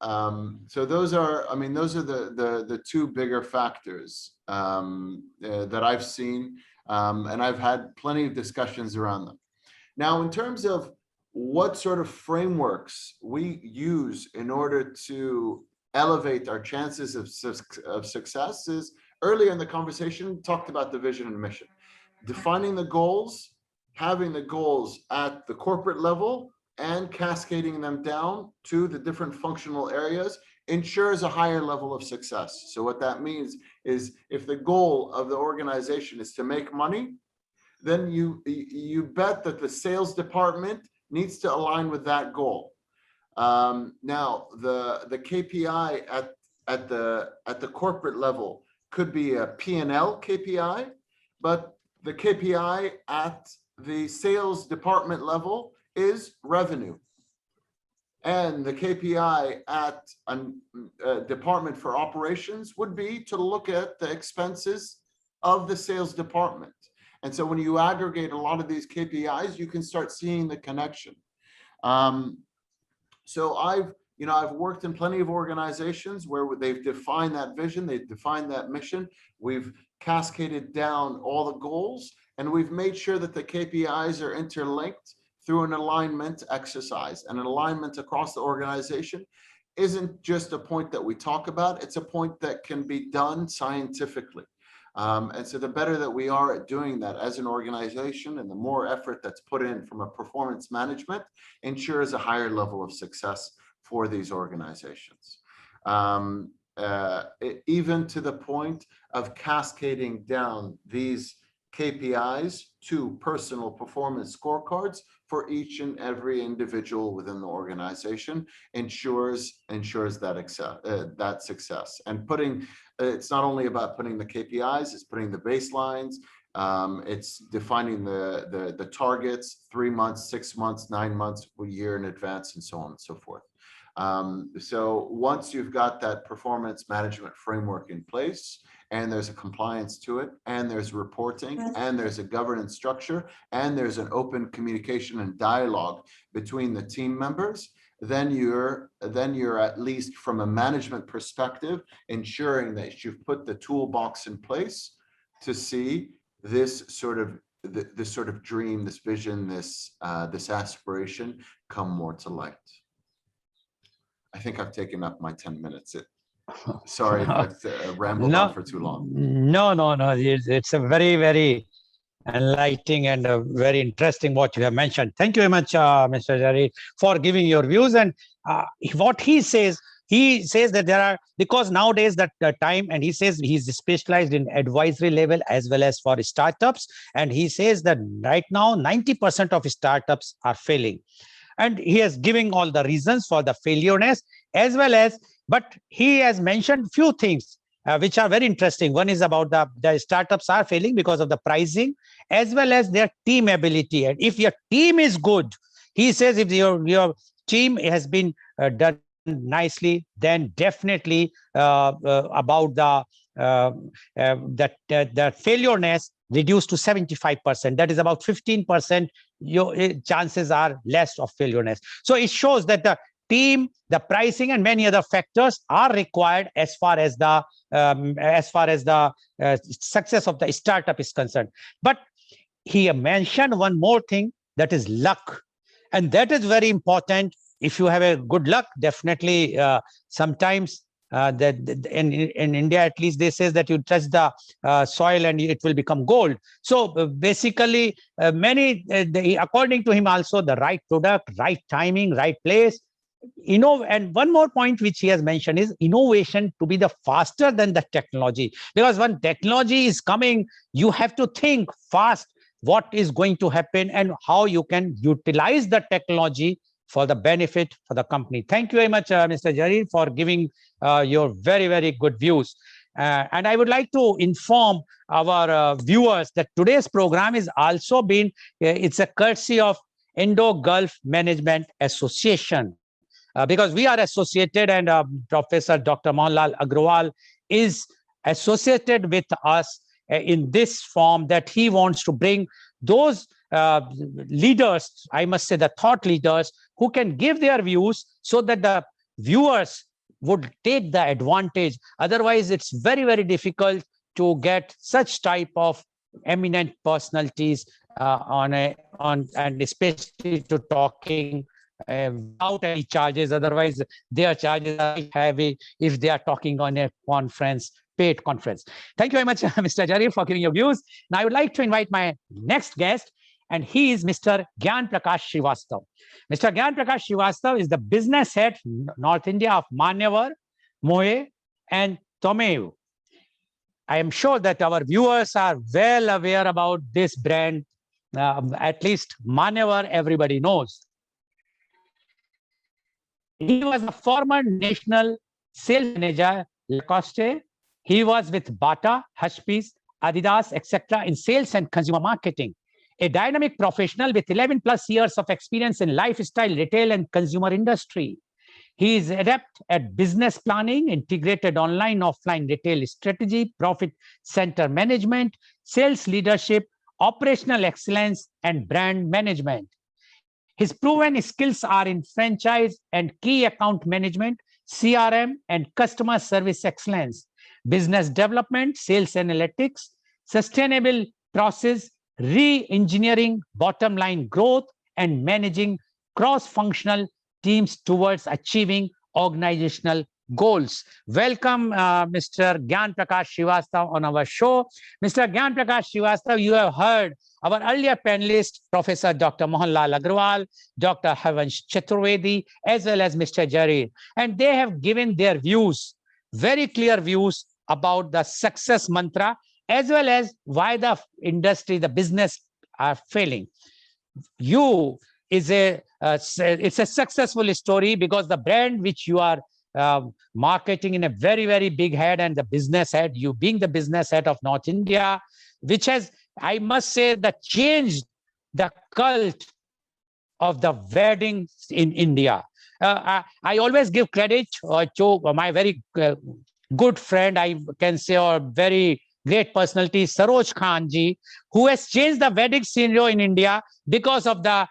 those are, I mean, those are the two bigger factors that I've seen, and I've had plenty of discussions around them. Now, in terms of what sort of frameworks we use in order to elevate our chances of success is, earlier in the conversation, talked about the vision and mission, defining the goals, having the goals at the corporate level and cascading them down to the different functional areas ensures a higher level of success. So what that means is, if the goal of the organization is to make money, then you bet that the sales department needs to align with that goal. Now, the KPI at the corporate level could be a P&L KPI, but the KPI at the sales department level is revenue. And the KPI at a department for operations would be to look at the expenses of the sales department. And so when you aggregate a lot of these KPIs, you can start seeing the connection. So I've worked in plenty of organizations where they've defined that vision, they've defined that mission, we've cascaded down all the goals, and we've made sure that the KPIs are interlinked through an alignment exercise. And an alignment across the organization isn't just a point that we talk about, it's a point that can be done scientifically. And so the better that we are at doing that as an organization, and the more effort that's put in from a performance management, ensures a higher level of success for these organizations. Even to the point of cascading down these KPIs to personal performance scorecards for each and every individual within the organization ensures that success. And it's not only about putting the KPIs, it's putting the baselines, it's defining the targets 3 months, 6 months, 9 months, a year in advance, and so on and so forth. So once you've got that performance management framework in place, and there's a compliance to it, and there's reporting, and there's a governance structure, and there's an open communication and dialogue between the team members, then you're at least from a management perspective ensuring that you've put the toolbox in place to see this sort of dream, this vision, this aspiration come more to light. I think I've taken up my 10 minutes. Sorry if I've rambled on for too long. No. It's a very, very enlightening and very interesting what you have mentioned. Thank you very much, Mr. Jared, for giving your views. And what he says that there are, because nowadays that time, and he says he's specialized in advisory level as well as for startups. And he says that right now, 90% of startups are failing. And he has given all the reasons for the failureness as well as, but he has mentioned few things which are very interesting. One is about the startups are failing because of the pricing as well as their team ability. And if your team is good, he says if your team has been done nicely, then definitely about that failureness reduced to 75%. That is about 15%. Your chances are less of failureness. So it shows that the team, the pricing, and many other factors are required as far as the success of the startup is concerned. But he mentioned one more thing, that is luck, and that is very important. If you have a good luck, definitely sometimes that in India at least they say that you touch the soil and it will become gold. So basically according to him also, the right product, right timing, right place. And one more point which he has mentioned is innovation to be the faster than the technology, because when technology is coming, you have to think fast what is going to happen and how you can utilize the technology for the benefit for the company. Thank you very much, Mr. Jared, for giving your very, very good views. And I would like to inform our viewers that today's program is also it's a courtesy of Indo-Gulf Management Association. Because we are associated, and Professor Dr. Mohanlal Agrawal is associated with us in this form, that he wants to bring those leaders, I must say the thought leaders, who can give their views so that the viewers would take the advantage. Otherwise, it's very, very difficult to get such type of eminent personalities and especially to talking without any charges. Otherwise, their charges are heavy if they are talking on a paid conference. Thank you very much, Mr. Jared, for giving your views. Now, I would like to invite my next guest, and he is Mr. Gyan Prakash Srivastav. Mr. Gyan Prakash Srivastav is the business head, North India, of Manyavar, Moe, and Tomeu. I am sure that our viewers are well aware about this brand. At least Manyavar, everybody knows. He was a former national sales manager, Lacoste. He was with Bata, Hushpis, Adidas, etc. in sales and consumer marketing. A dynamic professional with 11 plus years of experience in lifestyle, retail, and consumer industry. He is adept at business planning, integrated online, offline retail strategy, profit center management, sales leadership, operational excellence, and brand management. His proven skills are in franchise and key account management, CRM, and customer service excellence, business development, sales analytics, sustainable process, re-engineering bottom line growth, and managing cross-functional teams towards achieving organizational goals. Welcome, Mr. Gyan Prakash Srivastav on our show. Mr. Gyan Prakash Srivastav, you have heard our earlier panelist, Professor Dr. Mohanlal Agrawal, Dr. Havansh Chaturvedi, as well as Mr. Jarir. And they have given their views, very clear views about the success mantra, as well as why the industry, the business are failing. You is it's a successful story because the brand which you are marketing in a very, very big head, and the business head, you being the business head of North India, which has, I must say, that changed the cult of the wedding in India. I always give credit to my very good friend, I can say, or very great personality, Saroj Khan ji, who has changed the wedding scenario in India because of that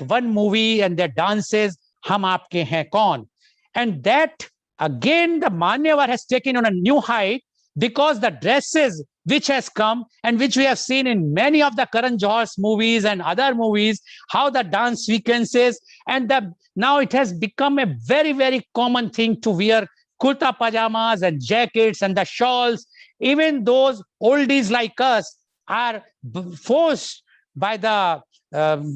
one movie and their dances, Hum Aapke Hain Kaun. And that, again, the Manyavar has taken on a new height because the dresses which has come and which we have seen in many of the Karan Johar's movies and other movies, how the dance sequences, and now it has become a very, very common thing to wear kurta pajamas and jackets and the shawls. Even those oldies like us are forced by the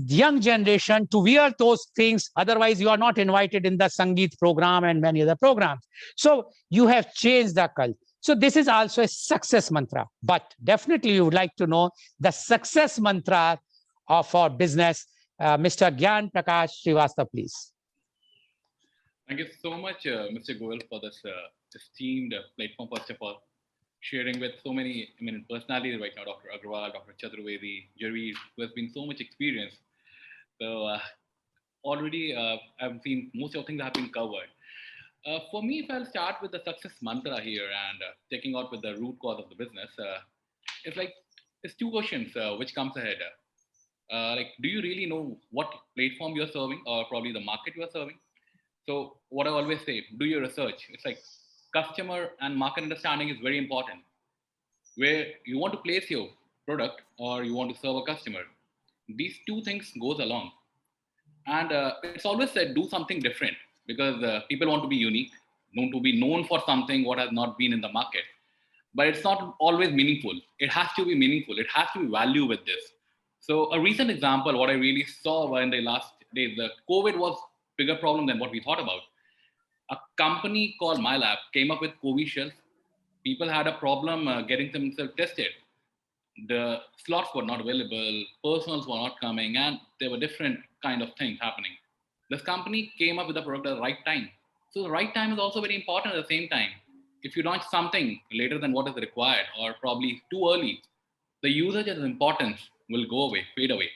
young generation to wear those things. Otherwise, you are not invited in the Sangeet program and many other programs. So you have changed the culture. So this is also a success mantra. But definitely you would like to know the success mantra of our business. Mr. Gyan Prakash Srivastav, please. Thank you so much, Mr. Goel, for this esteemed platform, first of all, sharing with so many eminent personalities right now, Dr. Agrawal, Dr. Chaturvedi, Jarir, who has been so much experience. So already I've seen most of the things that have been covered. For me, if I'll start with the success mantra here and taking out with the root cause of the business, it's two questions which comes ahead. Do you really know what platform you're serving, or probably the market you're serving? So what I always say, do your research. It's like customer and market understanding is very important. Where you want to place your product or you want to serve a customer, these two things goes along. And it's always said, do something different, because people want to be unique, want to be known for something what has not been in the market. But it's not always meaningful. It has to be meaningful. It has to be value with this. So a recent example, what I really saw in the last days, the COVID was bigger problem than what we thought about. A company called MyLab came up with Covishield. People had a problem getting themselves tested. The slots were not available, personals were not coming, and there were different kind of things happening. This company came up with a product at the right time. So the right time is also very important at the same time. If you launch something later than what is required, or probably too early, the usage and importance will go away, fade away.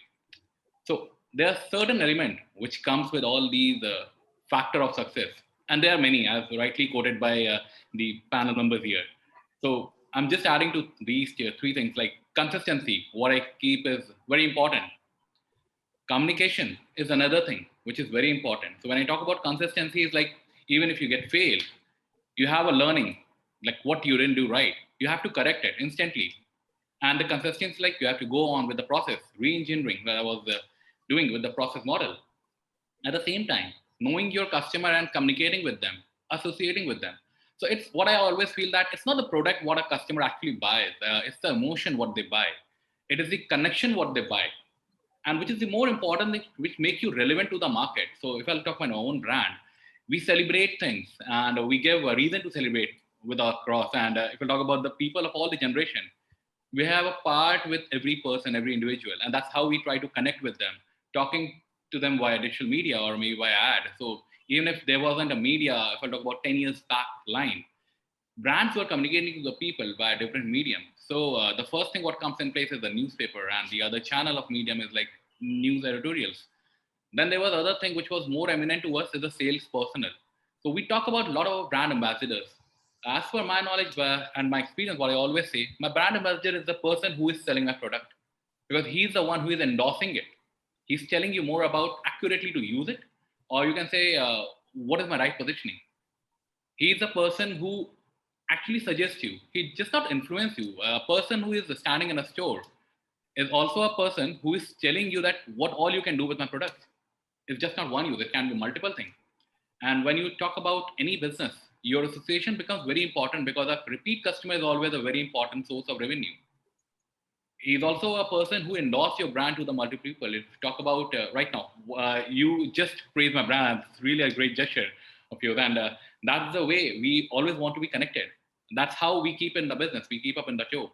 So there are certain element which comes with all these factor of success. And there are many, as rightly quoted by the panel members here. So I'm just adding to these three things, like consistency. What I keep is very important. Communication is another thing which is very important. So when I talk about consistency, it's like even if you get failed, you have a learning, like what you didn't do right. You have to correct it instantly. And the consistency, like you have to go on with the process, re-engineering that I was doing with the process model. At the same time, knowing your customer and communicating with them, associating with them. So it's what I always feel, that it's not the product what a customer actually buys. It's the emotion what they buy. It is the connection what they buy. And which is the more important thing, which make you relevant to the market. So if I'll talk about my own brand, we celebrate things and we give a reason to celebrate with our cross. And if we talk about the people of all the generation, we have a part with every person, every individual. And that's how we try to connect with them, talking to them via digital media or maybe via ad. So Even if there wasn't a media, if I talk about 10 years back line, brands were communicating to the people by a different medium. So the first thing what comes in place is the newspaper, and the other channel of medium is like news editorials. Then there was other thing which was more eminent to us is the sales personnel. So we talk about a lot of brand ambassadors. As per my knowledge and my experience, what I always say, my brand ambassador is the person who is selling my product, because he's the one who is endorsing it. He's telling you more about accurately to use it, or you can say, what is my right positioning. He's a person who actually suggests you. He just not influence you. A person who is standing in a store is also a person who is telling you that what all you can do with my product. It's just not one use. It can be multiple things. And when you talk about any business, your association becomes very important, because a repeat customer is always a very important source of revenue. He's also a person who endorsed your brand to the multiple people. If you talk about right now, you just praise my brand. It's really a great gesture of yours. And that's the way we always want to be connected. That's how we keep in the business. We keep up in the show.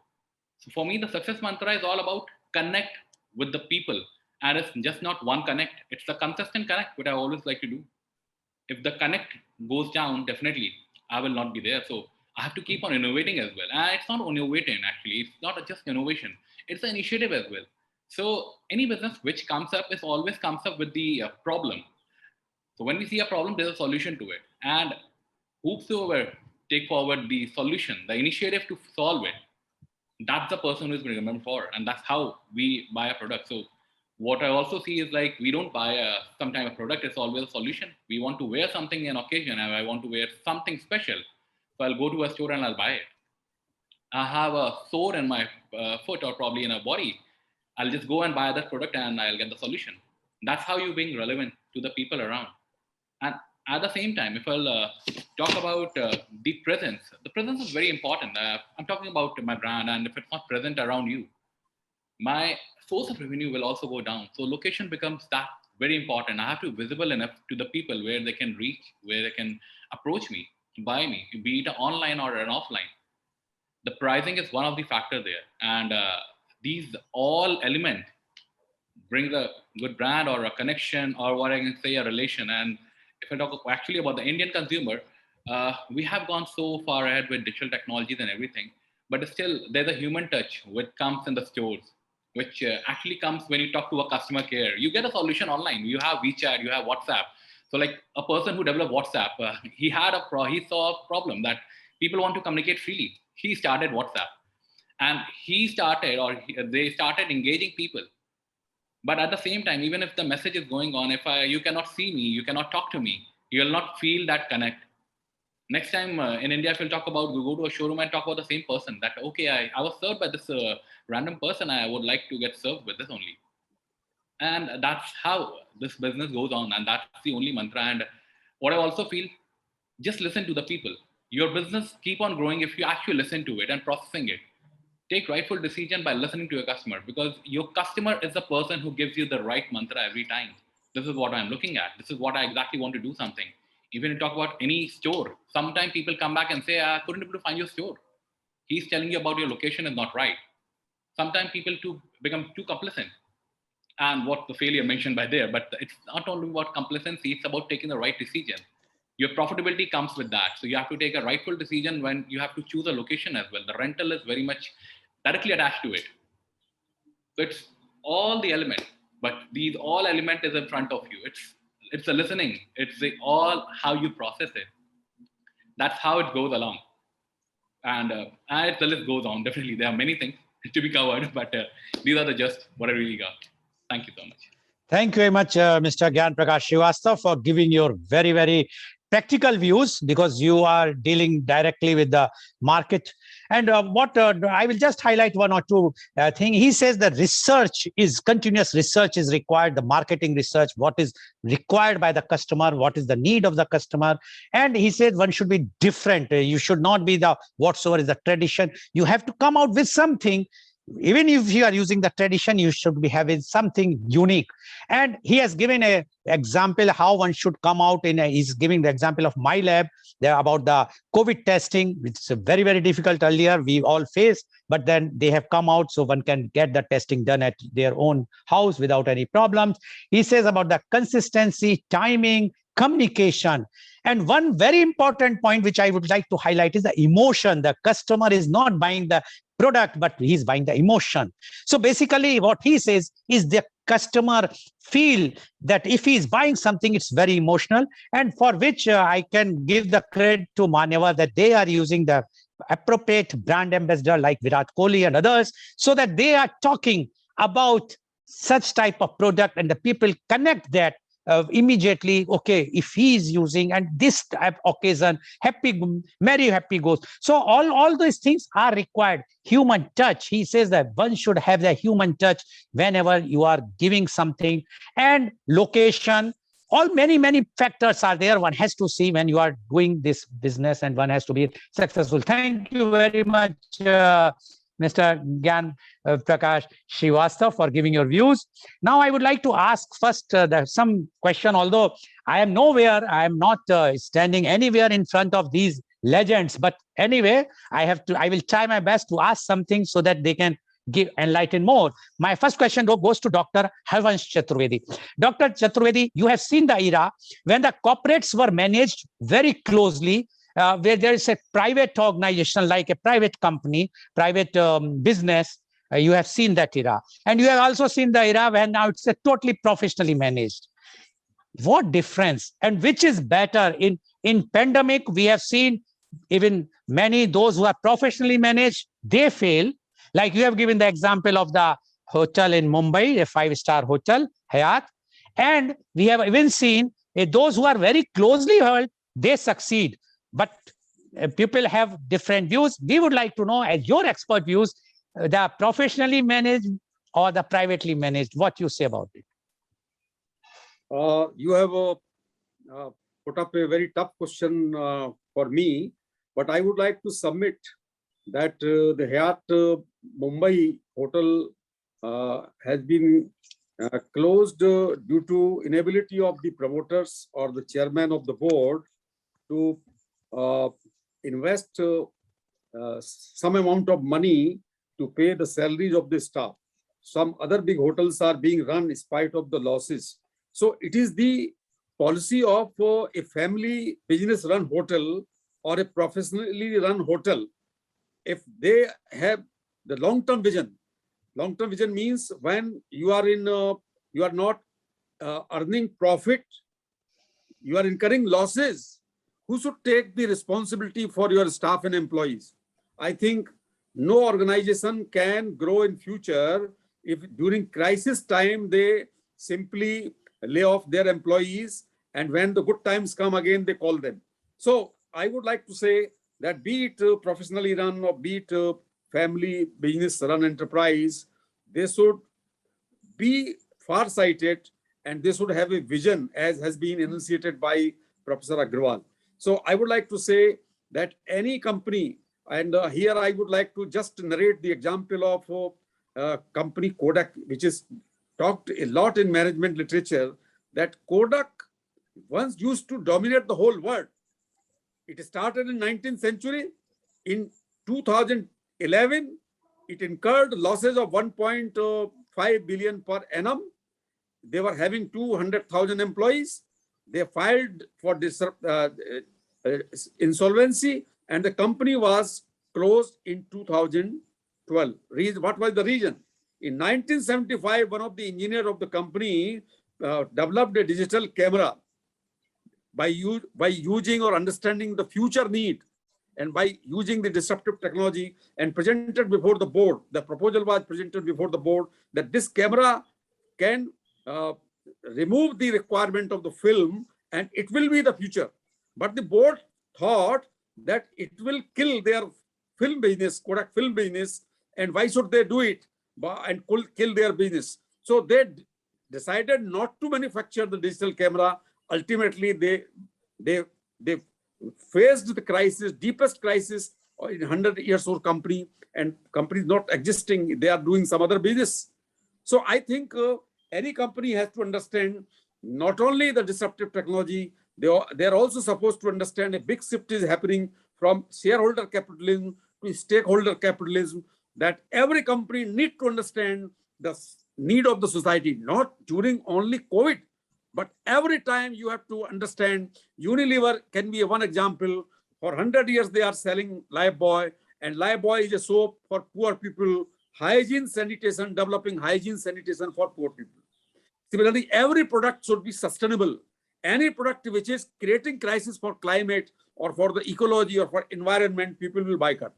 So for me, the success mantra is all about connect with the people. And it's just not one connect. It's the consistent connect, which I always like to do. If the connect goes down, definitely I will not be there. So I have to keep on innovating as well. And it's not innovating, actually. It's not just innovation. It's an initiative as well. So any business which comes up is always comes up with the problem. So when we see a problem, there's a solution to it. And whosoever take forward the solution, the initiative to solve it, that's the person who's been remembered for. And that's how we buy a product. So what I also see is like, we don't buy some kind of product. It's always a solution. We want to wear something in occasion, and I want to wear something special. So I'll go to a store and I'll buy it. I have a sore in my foot or probably in a body. I'll just go and buy that product and I'll get the solution. That's how you're being relevant to the people around. And at the same time, if I'll talk about the presence is very important. I'm talking about my brand, and if it's not present around you, my source of revenue will also go down. So location becomes that very important. I have to be visible enough to the people where they can reach, where they can approach me, buy me, be it online or an offline. The pricing is one of the factor there, and these all element brings a good brand or a connection, or what I can say, a relation. And if I talk actually about the Indian consumer, we have gone so far ahead with digital technologies and everything, but still there's a human touch which comes in the stores, which actually comes when you talk to a customer care. You get a solution online. You have WeChat, you have WhatsApp. So like a person who developed WhatsApp, he saw a problem that people want to communicate freely. He started WhatsApp, and they started engaging people. But at the same time, even if the message is going on, if you cannot see me, you cannot talk to me, you will not feel that connect. Next time in India, if we'll talk about, we go to a showroom and talk about the same person, that, okay, I was served by this random person, I would like to get served with this only. And that's how this business goes on. And that's the only mantra. And what I also feel, just listen to the people. Your business keep on growing if you actually listen to it and processing it. Take rightful decision by listening to your customer, because your customer is the person who gives you the right mantra every time. This is what I'm looking at. This is what I exactly want to do something. Even you talk about any store, sometimes people come back and say, I couldn't able to find your store. He's telling you about your location is not right. Sometimes people become too complacent. And what the failure mentioned by there, but it's not only about complacency, it's about taking the right decision. Your profitability comes with that. So you have to take a rightful decision when you have to choose a location as well. The rental is very much directly attached to it. So it's all the element, but these all element is in front of you. It's the listening. It's all how you process it. That's how it goes along. And the list goes on. Definitely, there are many things to be covered, but these are just what I really got. Thank you so much. Thank you very much, Mr. Gyan Prakash Srivastava, for giving your very, very practical views, because you are dealing directly with the market. And I will just highlight one or two things. He says that continuous research is required, the marketing research, what is required by the customer, what is the need of the customer. And he said one should be different. You should not be the whatsoever is the tradition. You have to come out with something. Even if you are using the tradition, you should be having something unique. And he has given an example how one should come out he's giving the example of my lab there about the COVID testing, which is very, very difficult earlier. We all faced, but then they have come out so one can get the testing done at their own house without any problems. He says about the consistency, timing, communication. And one very important point which I would like to highlight is the emotion. The customer is not buying the product, but he's buying the emotion. So basically what he says is the customer feel that if he is buying something, it's very emotional, and for which I can give the credit to Manyavar that they are using the appropriate brand ambassador like Virat Kohli and others, so that they are talking about such type of product and the people connect that immediately. Okay, if he is using and this type occasion, happy goes. So all those things are required. Human touch, he says that one should have the human touch whenever you are giving something. And location, all many factors are there one has to see when you are doing this business, and one has to be successful. Thank you very much, Mr. Gyan Prakash Srivastava, for giving your views. Now I would like to ask first some question, although I am nowhere, I am not standing anywhere in front of these legends, but anyway, I will try my best to ask something so that they can enlighten more. My first question goes to Dr. Harvansh Chaturvedi. Dr. Chaturvedi, you have seen the era when the corporates were managed very closely, where there is a private organization like a private company, private business. You have seen that era. And you have also seen the era when now it's a totally professionally managed. What difference and which is better? In pandemic, we have seen even many those who are professionally managed, they fail. Like you have given the example of the hotel in Mumbai, a 5-star hotel, Hyatt. And we have even seen those who are very closely held, they succeed. But people have different views. We would like to know, as your expert views, the professionally managed or the privately managed, what you say about it? You have put up a very tough question for me, but I would like to submit that the Hyatt Mumbai hotel has been closed due to inability of the promoters or the chairman of the board to invest some amount of money to pay the salaries of the staff. Some other big hotels are being run in spite of the losses. So it is the policy of a family business run hotel or a professionally run hotel. If they have the long-term vision means when you are you are not earning profit, you are incurring losses. Who should take the responsibility for your staff and employees? I think no organization can grow in future if during crisis time they simply lay off their employees, and when the good times come again, they call them. So I would like to say that be it professionally run or be it family business run enterprise, they should be far-sighted and they should have a vision as has been enunciated by Professor Agrawal. So I would like to say that any company, and here I would like to just narrate the example of company Kodak, which is talked a lot in management literature, that Kodak once used to dominate the whole world. It started in 19th century. In 2011, it incurred losses of 1.5 billion per annum. They were having 200,000 employees. They filed for insolvency, and the company was closed in 2012. What was the reason? In 1975, one of the engineers of the company developed a digital camera by using or understanding the future need and by using the disruptive technology, and presented before the board. The proposal was presented before the board that this camera can remove the requirement of the film and it will be the future. But the board thought that it will kill their film business, Kodak film business, and why should they do it and kill their business? So they decided not to manufacture the digital camera. Ultimately, they faced the crisis, deepest crisis in 100 years old company, and company is not existing. They are doing some other business. So I think any company has to understand not only the disruptive technology, they are also supposed to understand a big shift is happening from shareholder capitalism to stakeholder capitalism, that every company needs to understand the need of the society, not during only COVID. But every time you have to understand, Unilever can be one example. For 100 years, they are selling Lifebuoy, and Lifebuoy is a soap for poor people, hygiene sanitation, developing hygiene sanitation for poor people. Similarly, every product should be sustainable. Any product which is creating crisis for climate or for the ecology or for environment, people will boycott.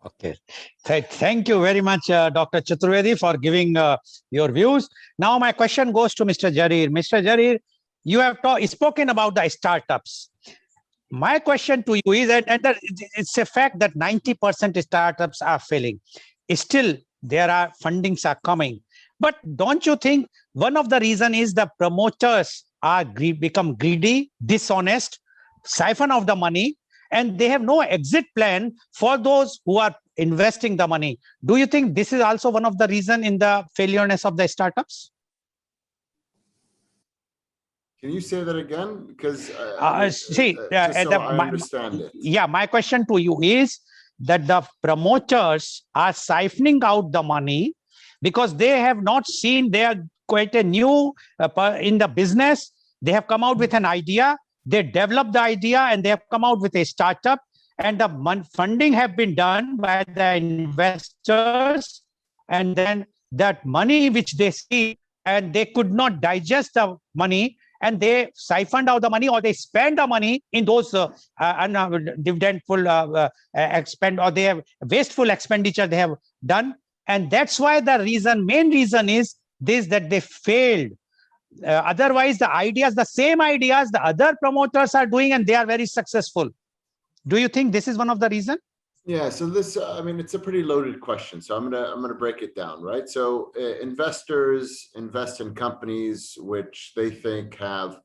Okay. Thank you very much, Dr. Chaturvedi, for giving your views. Now, my question goes to Mr. Jarir. Mr. Jarir, you have spoken about the startups. My question to you is that, it's a fact that 90% startups are failing. Still, there are fundings are coming. But don't you think one of the reason is the promoters are become greedy, dishonest, siphon of the money, and they have no exit plan for those who are investing the money. Do you think this is also one of the reason in the failureness of the startups? Can you say that again? Because Just so I understand it. Yeah, my question to you is that the promoters are siphoning out the money because they have not seen, they are quite a new in the business. They have come out with an idea, they developed the idea, and they have come out with a startup, and the funding have been done by the investors, and then that money which they see, and they could not digest the money, and they siphoned out the money, or they spend the money in those dividendful expend, or they have wasteful expenditure they have done. And that's why the main reason is this, that they failed. Otherwise, the same ideas the other promoters are doing, and they are very successful. Do you think this is one of the reasons? Yeah, so this, I mean, it's a pretty loaded question. So I'm gonna break it down, right? So investors invest in companies which they think have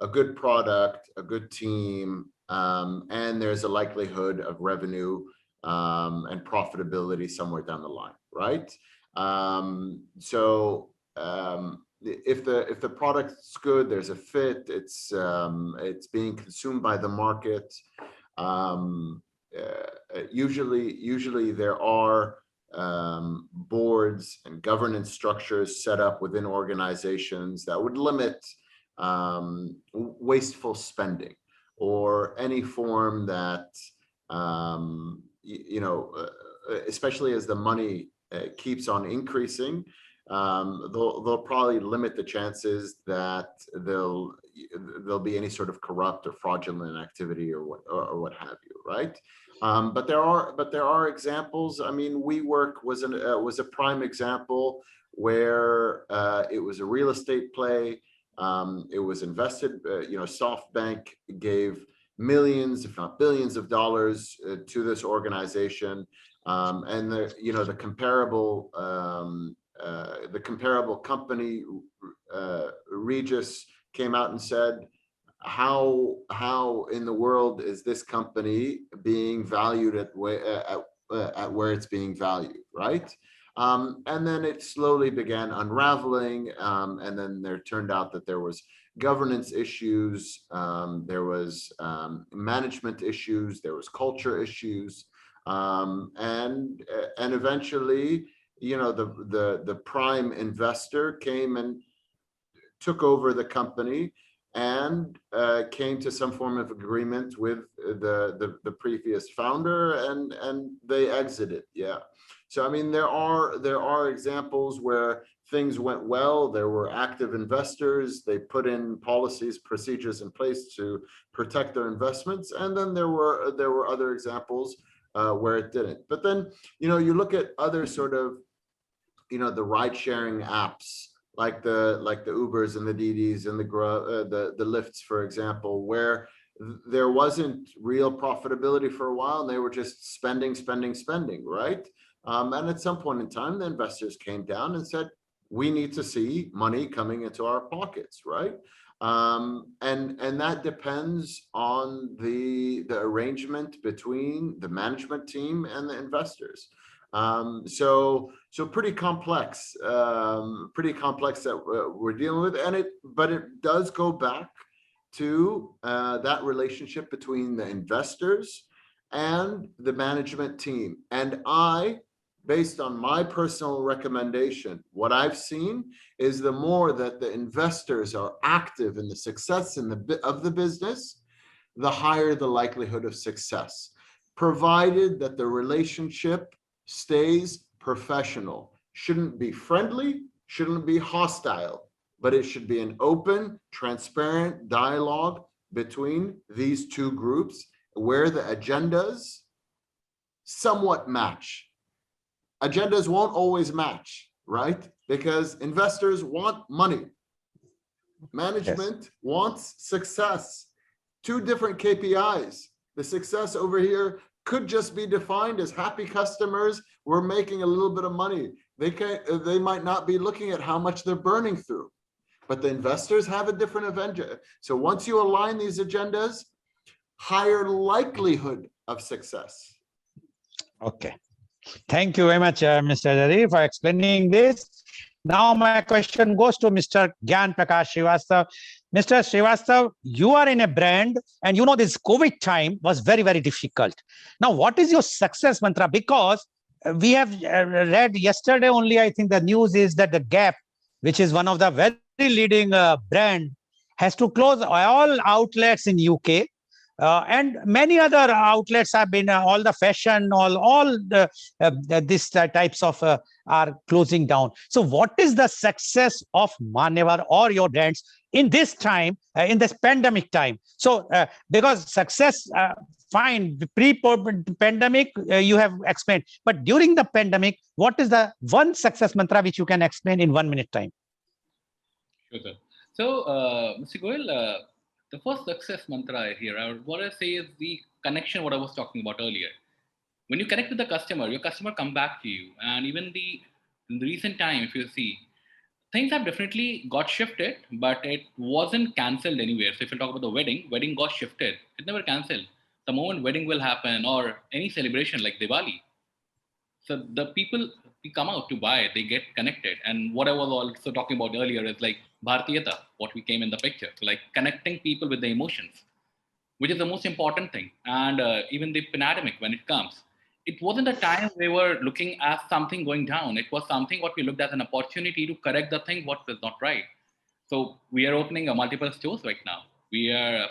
a good product, a good team, and there's a likelihood of revenue and profitability somewhere down the line, right? If the product's good, there's a fit, it's being consumed by the market. Usually there are boards and governance structures set up within organizations that would limit wasteful spending or any form that especially as the money keeps on increasing, they'll probably limit the chances that there'll be any sort of corrupt or fraudulent activity or what have you, right? But there are examples. I mean, WeWork was a prime example where it was a real estate play. It was invested. SoftBank gave millions, if not billions, of dollars to this organization, and the comparable company, Regis, came out and said, how in the world is this company being valued at where it's being valued, right? And then it slowly began unraveling, and then there turned out that there was governance issues, there was management issues, there was culture issues, and eventually, the prime investor came and took over the company and came to some form of agreement with the previous founder, and they exited. Yeah. So I mean, there are examples where things went well. There were active investors. They put in policies, procedures in place to protect their investments, and then there were other examples where it didn't. But then you look at other sort of the ride sharing apps, like the Ubers and the Didis and the Lyfts, for example, where there wasn't real profitability for a while, and they were just spending, right? And at some point in time, the investors came down and said, we need to see money coming into our pockets, right? And that depends on the arrangement between the management team and the investors. So pretty complex that we're dealing with, but it does go back to that relationship between the investors and the management team. And I based on my personal recommendation, what I've seen is the more that the investors are active in the success of the business, the higher the likelihood of success, provided that the relationship stays professional. Shouldn't be friendly, shouldn't be hostile, but it should be an open, transparent dialogue between these two groups where the agendas somewhat match. Agendas won't always match, right? Because investors want money. Management wants success. Two different KPIs. The success over here could just be defined as happy customers. We're making a little bit of money. They might not be looking at how much they're burning through, but the investors have a different agenda. So once you align these agendas, higher likelihood of success. Okay. Thank you very much, Mr. Jari, for explaining this. Now my question goes to Mr. Gyan Prakash Srivastav. Mr. Srivastav, you are in a brand and you know this COVID time was very, very difficult. Now, what is your success mantra? Because we have read yesterday only, I think the news is that the Gap, which is one of the very leading brand, has to close all outlets in UK. And many other outlets have been, all the fashion, all these types of are closing down. So what is the success of Manyavar or your brands in this time, in this pandemic time? So because success, fine, pre-pandemic, you have explained, but during the pandemic, what is the one success mantra which you can explain in 1 minute time? Sure, sir. So, Mr. Goel, the first success mantra here, what I say is the connection, what I was talking about earlier. When you connect with the customer, your customer come back to you. And even in the recent time, if you see, things have definitely got shifted, but it wasn't cancelled anywhere. So if you talk about the wedding got shifted. It never cancelled. The moment wedding will happen or any celebration like Diwali, so the people come out to buy, they get connected. And what I was also talking about earlier is like Bharatiyata, what we came in the picture. So like connecting people with the emotions, which is the most important thing. And even the pandemic, when it comes, it wasn't a time we were looking at something going down. It was something what we looked at an opportunity to correct the thing what was not right. So we are opening multiple stores right now.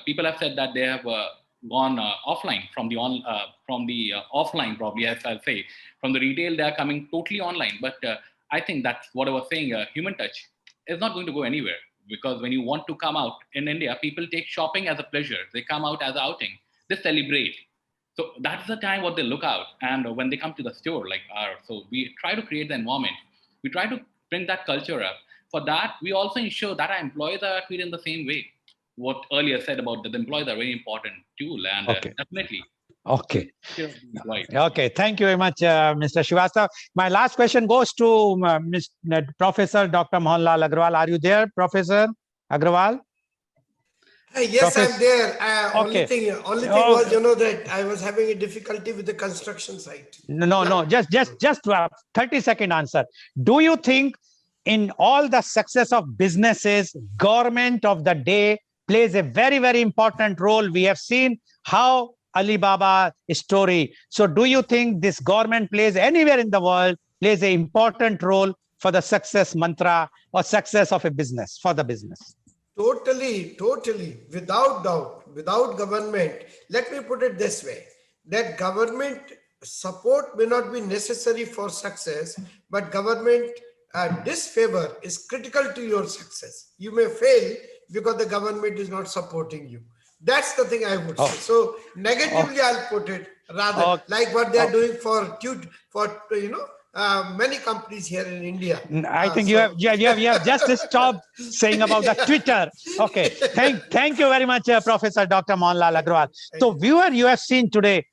People have said that they have gone offline from the offline, probably, as I'll say. From the retail, they are coming totally online. But I think that's what I was saying. Human touch is not going to go anywhere, because when you want to come out in India, people take shopping as a pleasure. They come out as an outing. They celebrate. So that's the time what they look out. And when they come to the store, so we try to create the environment. We try to bring that culture up. For that, we also ensure that our employees are treated in the same way. What earlier said about that the employees are a very important tool, and definitely. Okay. Right. Okay. Thank you very much, Mr. Srivastav. My last question goes to Professor Dr. Mohanlal Agrawal. Are you there, Professor Agrawal? Yes, I'm there. Okay. Only thing was, that I was having a difficulty with the construction site. No. Just 30-second answer. Do you think in all the success of businesses, government of the day plays a very, very important role? We have seen how Alibaba story. So do you think this government plays anywhere in the world, plays an important role for the success mantra or success of a business, for the business? Totally, without doubt, without government. Let me put it this way, that government support may not be necessary for success, but government disfavor is critical to your success. You may fail because the government is not supporting you. That's the thing I would say. So negatively, I'll put it rather like what they are doing for many companies here in India. I think you have just stopped saying about the Twitter. Okay. Thank you very much, Professor Dr. Mohanlal Agrawal. So viewer, you have seen today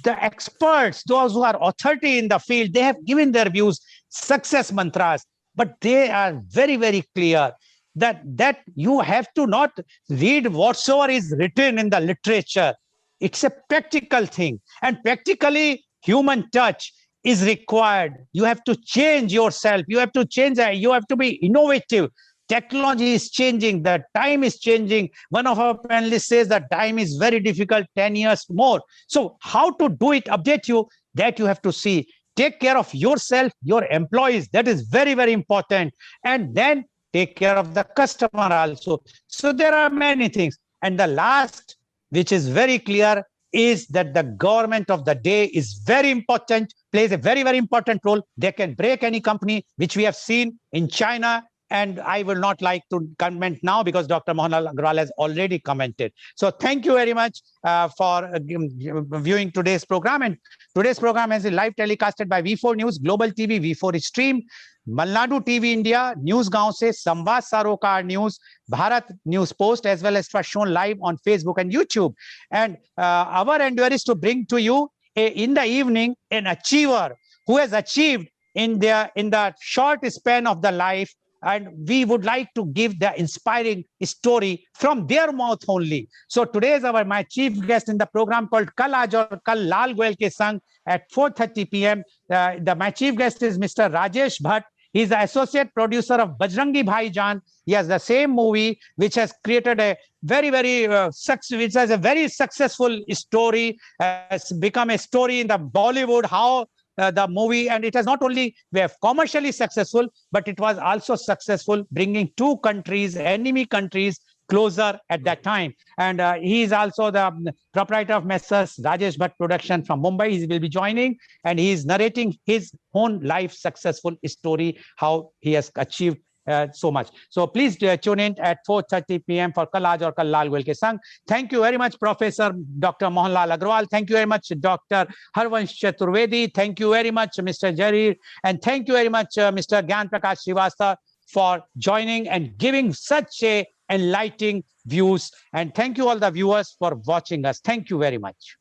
the experts, those who are authority in the field, they have given their views, success mantras, but they are very, very clear that you have to not read whatsoever is written in the literature. It's a practical thing, and practically human touch is required. You have to change yourself. You have to change. You have to be innovative. Technology is changing. The time is changing. One of our panelists says that time is very difficult, 10 years more. So how to do it, update you, that you have to see. take care of yourself, your employees. That is very, very important. And then take care of the customer also. So there are many things. And the last, which is very clear, is that the government of the day is very important, plays a very, very important role. They can break any company, which we have seen in China. And I will not like to comment now because Dr. Mohanlal Agrawal has already commented. So thank you very much for viewing today's program. And today's program is live telecasted by V4 News, Global TV, V4 Stream, Malnadu TV India, News Gaon se, Samvad Sarokar News, Bharat News Post, as well as for shown live on Facebook and YouTube. And our endeavor is to bring to you in the evening an achiever who has achieved in the short span of the life, and we would like to give the inspiring story from their mouth only. So today is my chief guest in the program called Kal Aaj Aur Kal Lal Goel Ke Sang at 4:30 p.m. My chief guest is Mr. Rajesh Bhatt. He's the associate producer of Bajrangi Bhaijaan. He has the same movie which has created a very, very which has a very successful story, has become a story in the Bollywood, how the movie, and it has not only were commercially successful, but it was also successful, bringing two countries, enemy countries, closer at that time. And he is also the proprietor of Messrs. Rajesh Bhatt Production from Mumbai. He will be joining, and he is narrating his own life successful story, how he has achieved so much. So please tune in at 4:30 p.m. for Kal Aaj Aur Kal Lal Goel Ke Sang. Thank you very much, Professor Dr. Mohanlal Agrawal. Thank you very much, Dr. Harvansh Chaturvedi. Thank you very much, Mr. Jarir. And thank you very much, Mr. Gyan Prakash Srivastava, for joining and giving such a enlightening views. And thank you all the viewers for watching us. Thank you very much.